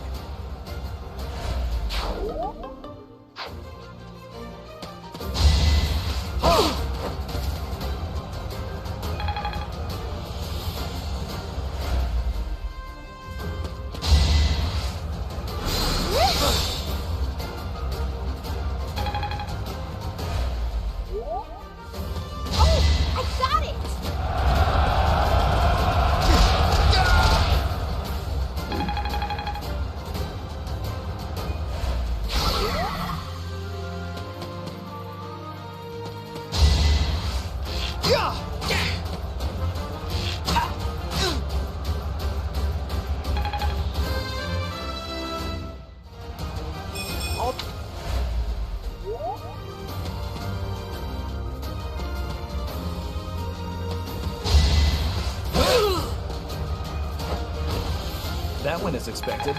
That went as expected.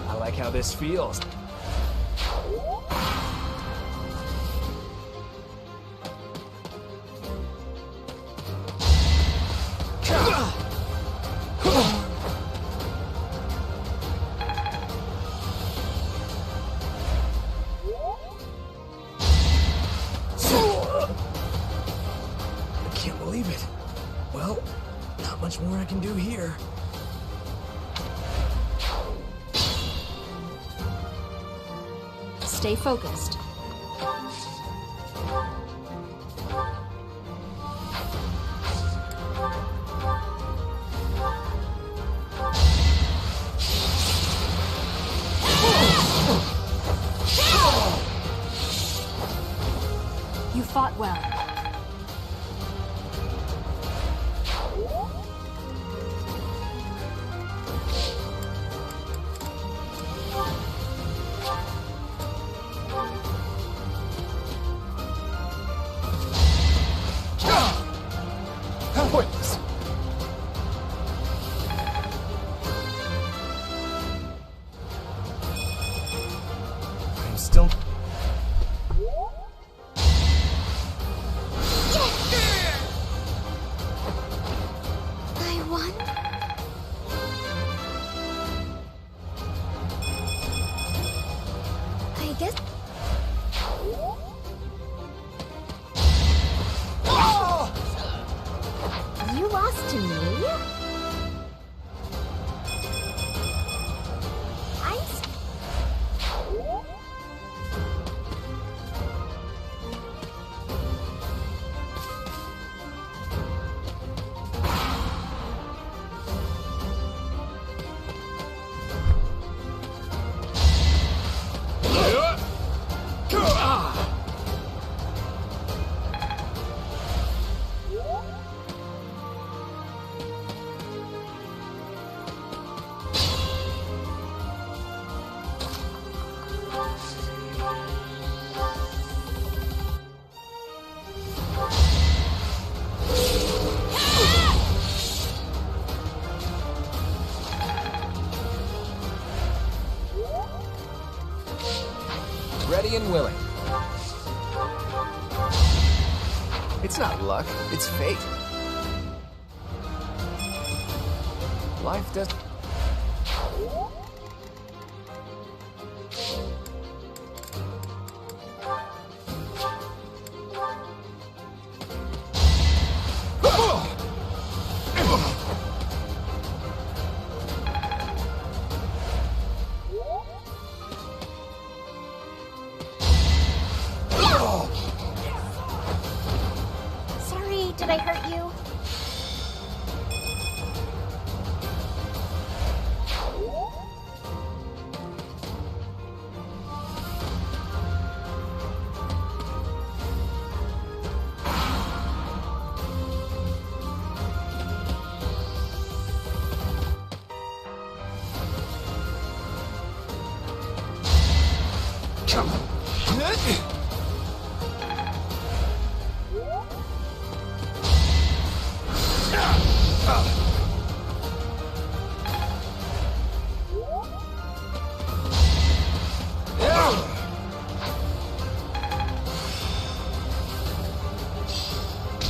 I like how this feels. Stay focused. guess... You lost to me? Ready and willing. It's not luck, it's fate. Life does... Sorry, did I hurt you?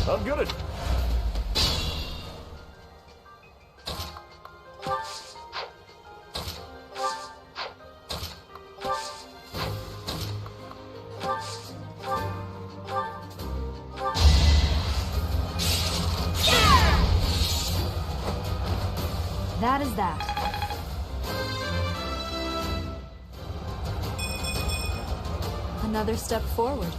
I'm good at... That is that. Another step forward.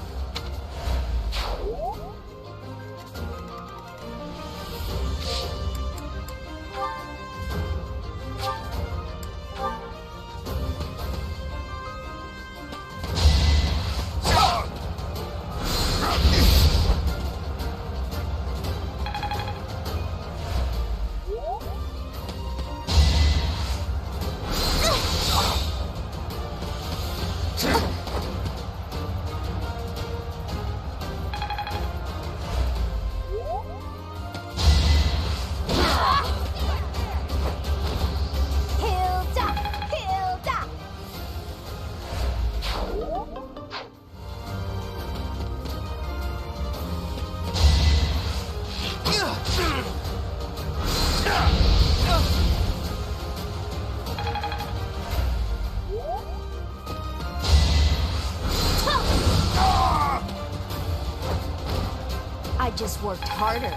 I just worked harder.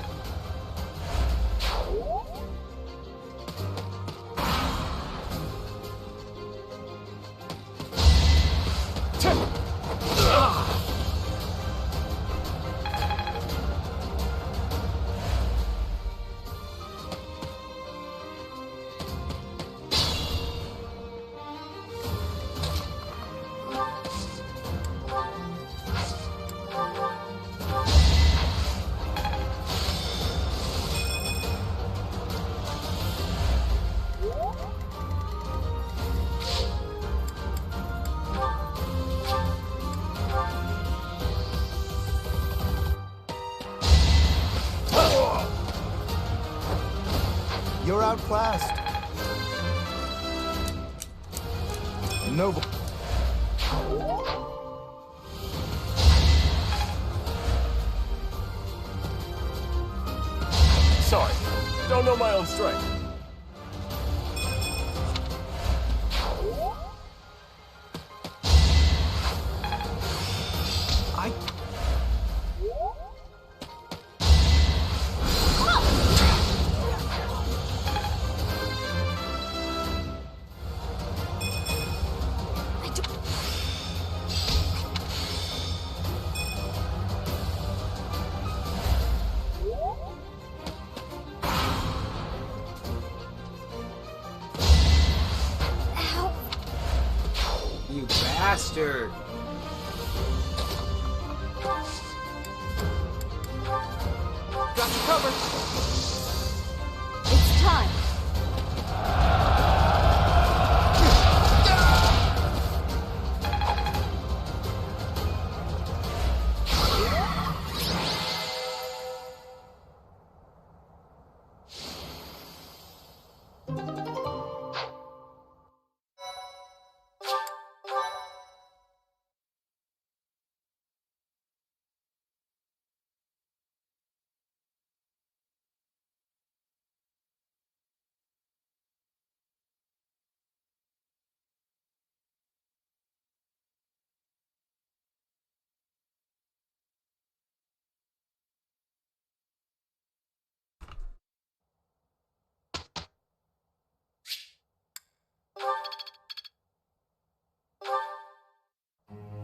You're outclassed. Noble. Sorry, don't know my own strength. bastard! Got you covered. It's time.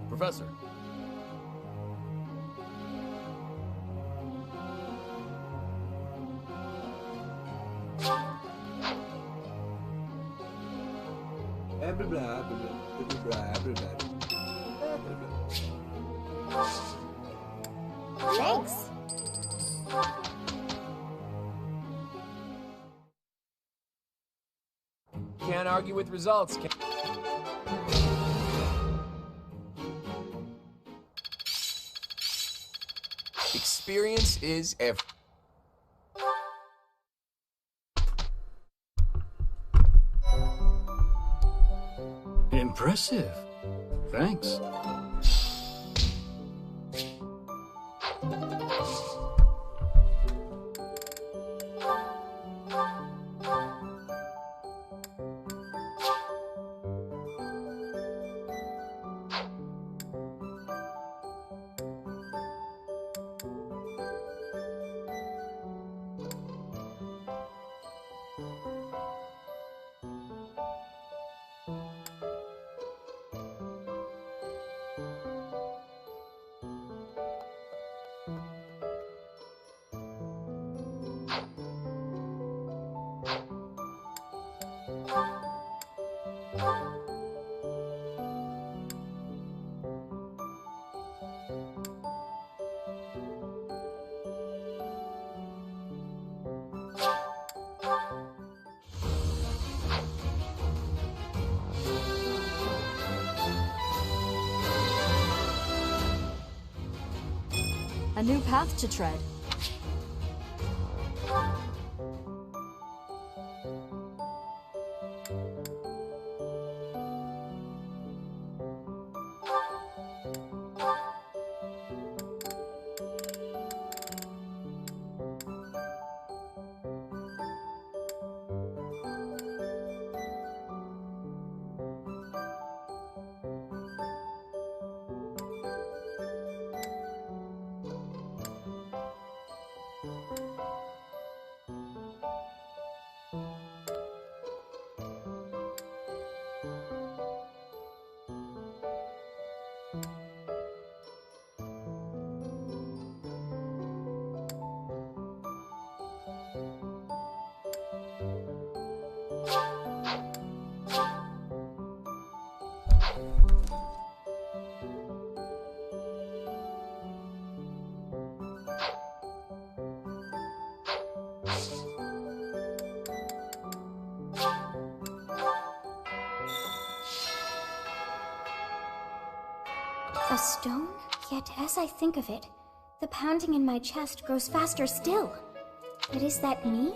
Professor. Thanks. Can't argue with results. Experience is everything. Impressive. Thanks. A new path to tread. A stone? Yet as I think of it, the pounding in my chest grows faster still. But is that me?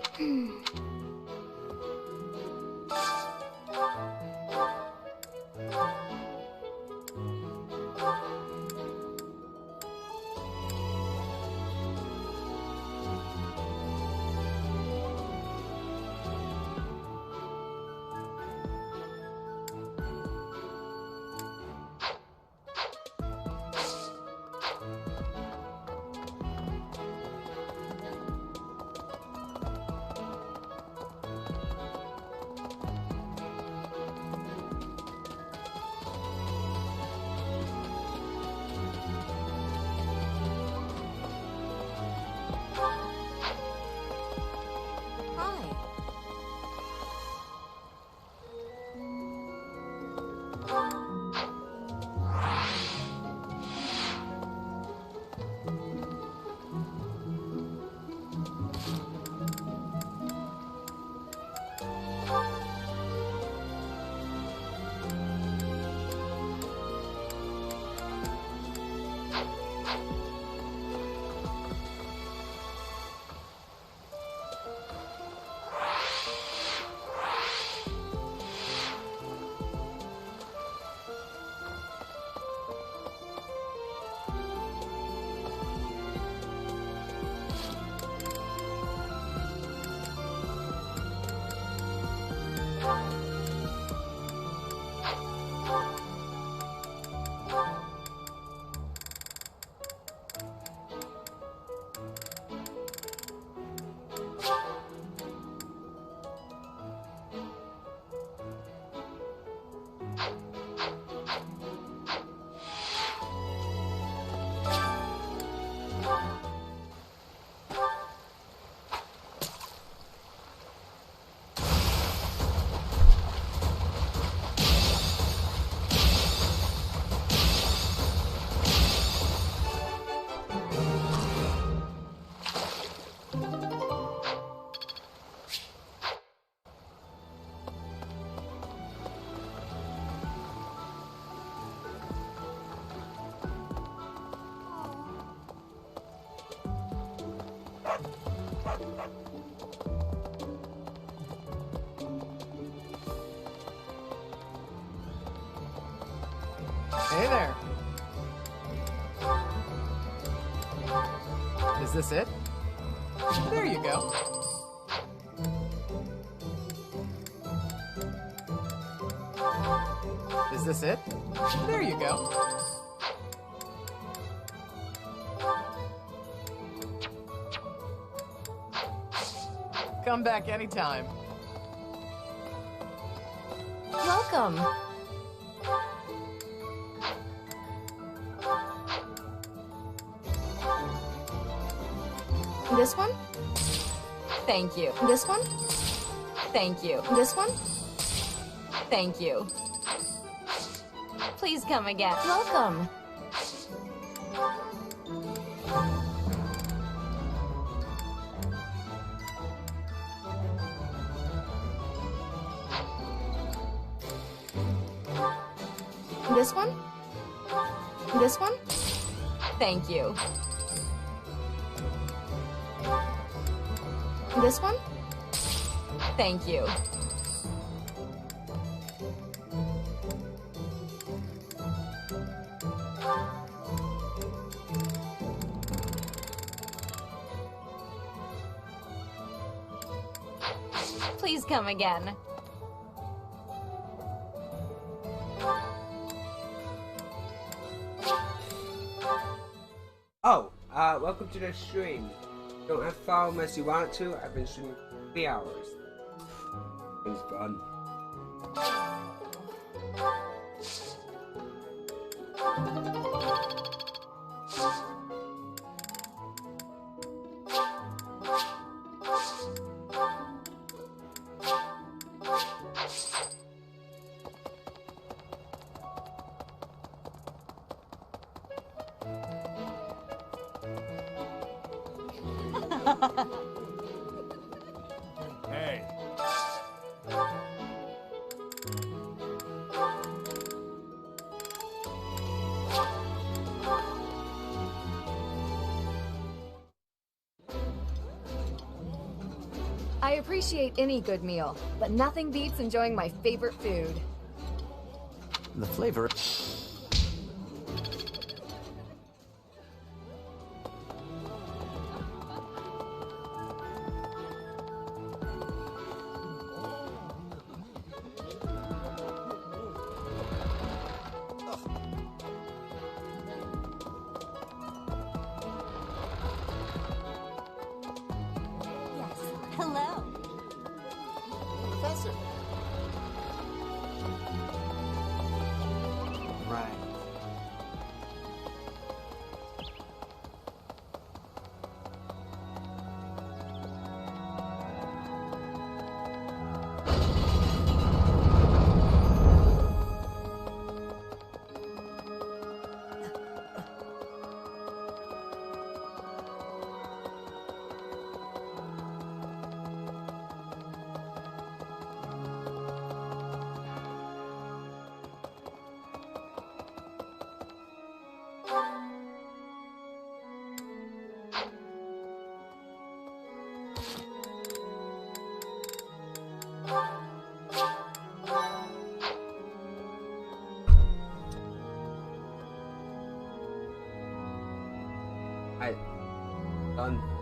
Hey there. Is this it? There you go. Is this it? There you go. Come back anytime. Welcome. This one? Thank you. This one? Thank you. This one? Thank you. Please come again. Welcome. This one? This one? Thank you. This one? Thank you. Please come again. Oh, welcome to the stream. Don't have to follow unless you want to. I've been streaming for 3 hours. It was fun. Hey. I appreciate any good meal, but nothing beats enjoying my favorite food. The flavor. Hello. Professor. Right. Done.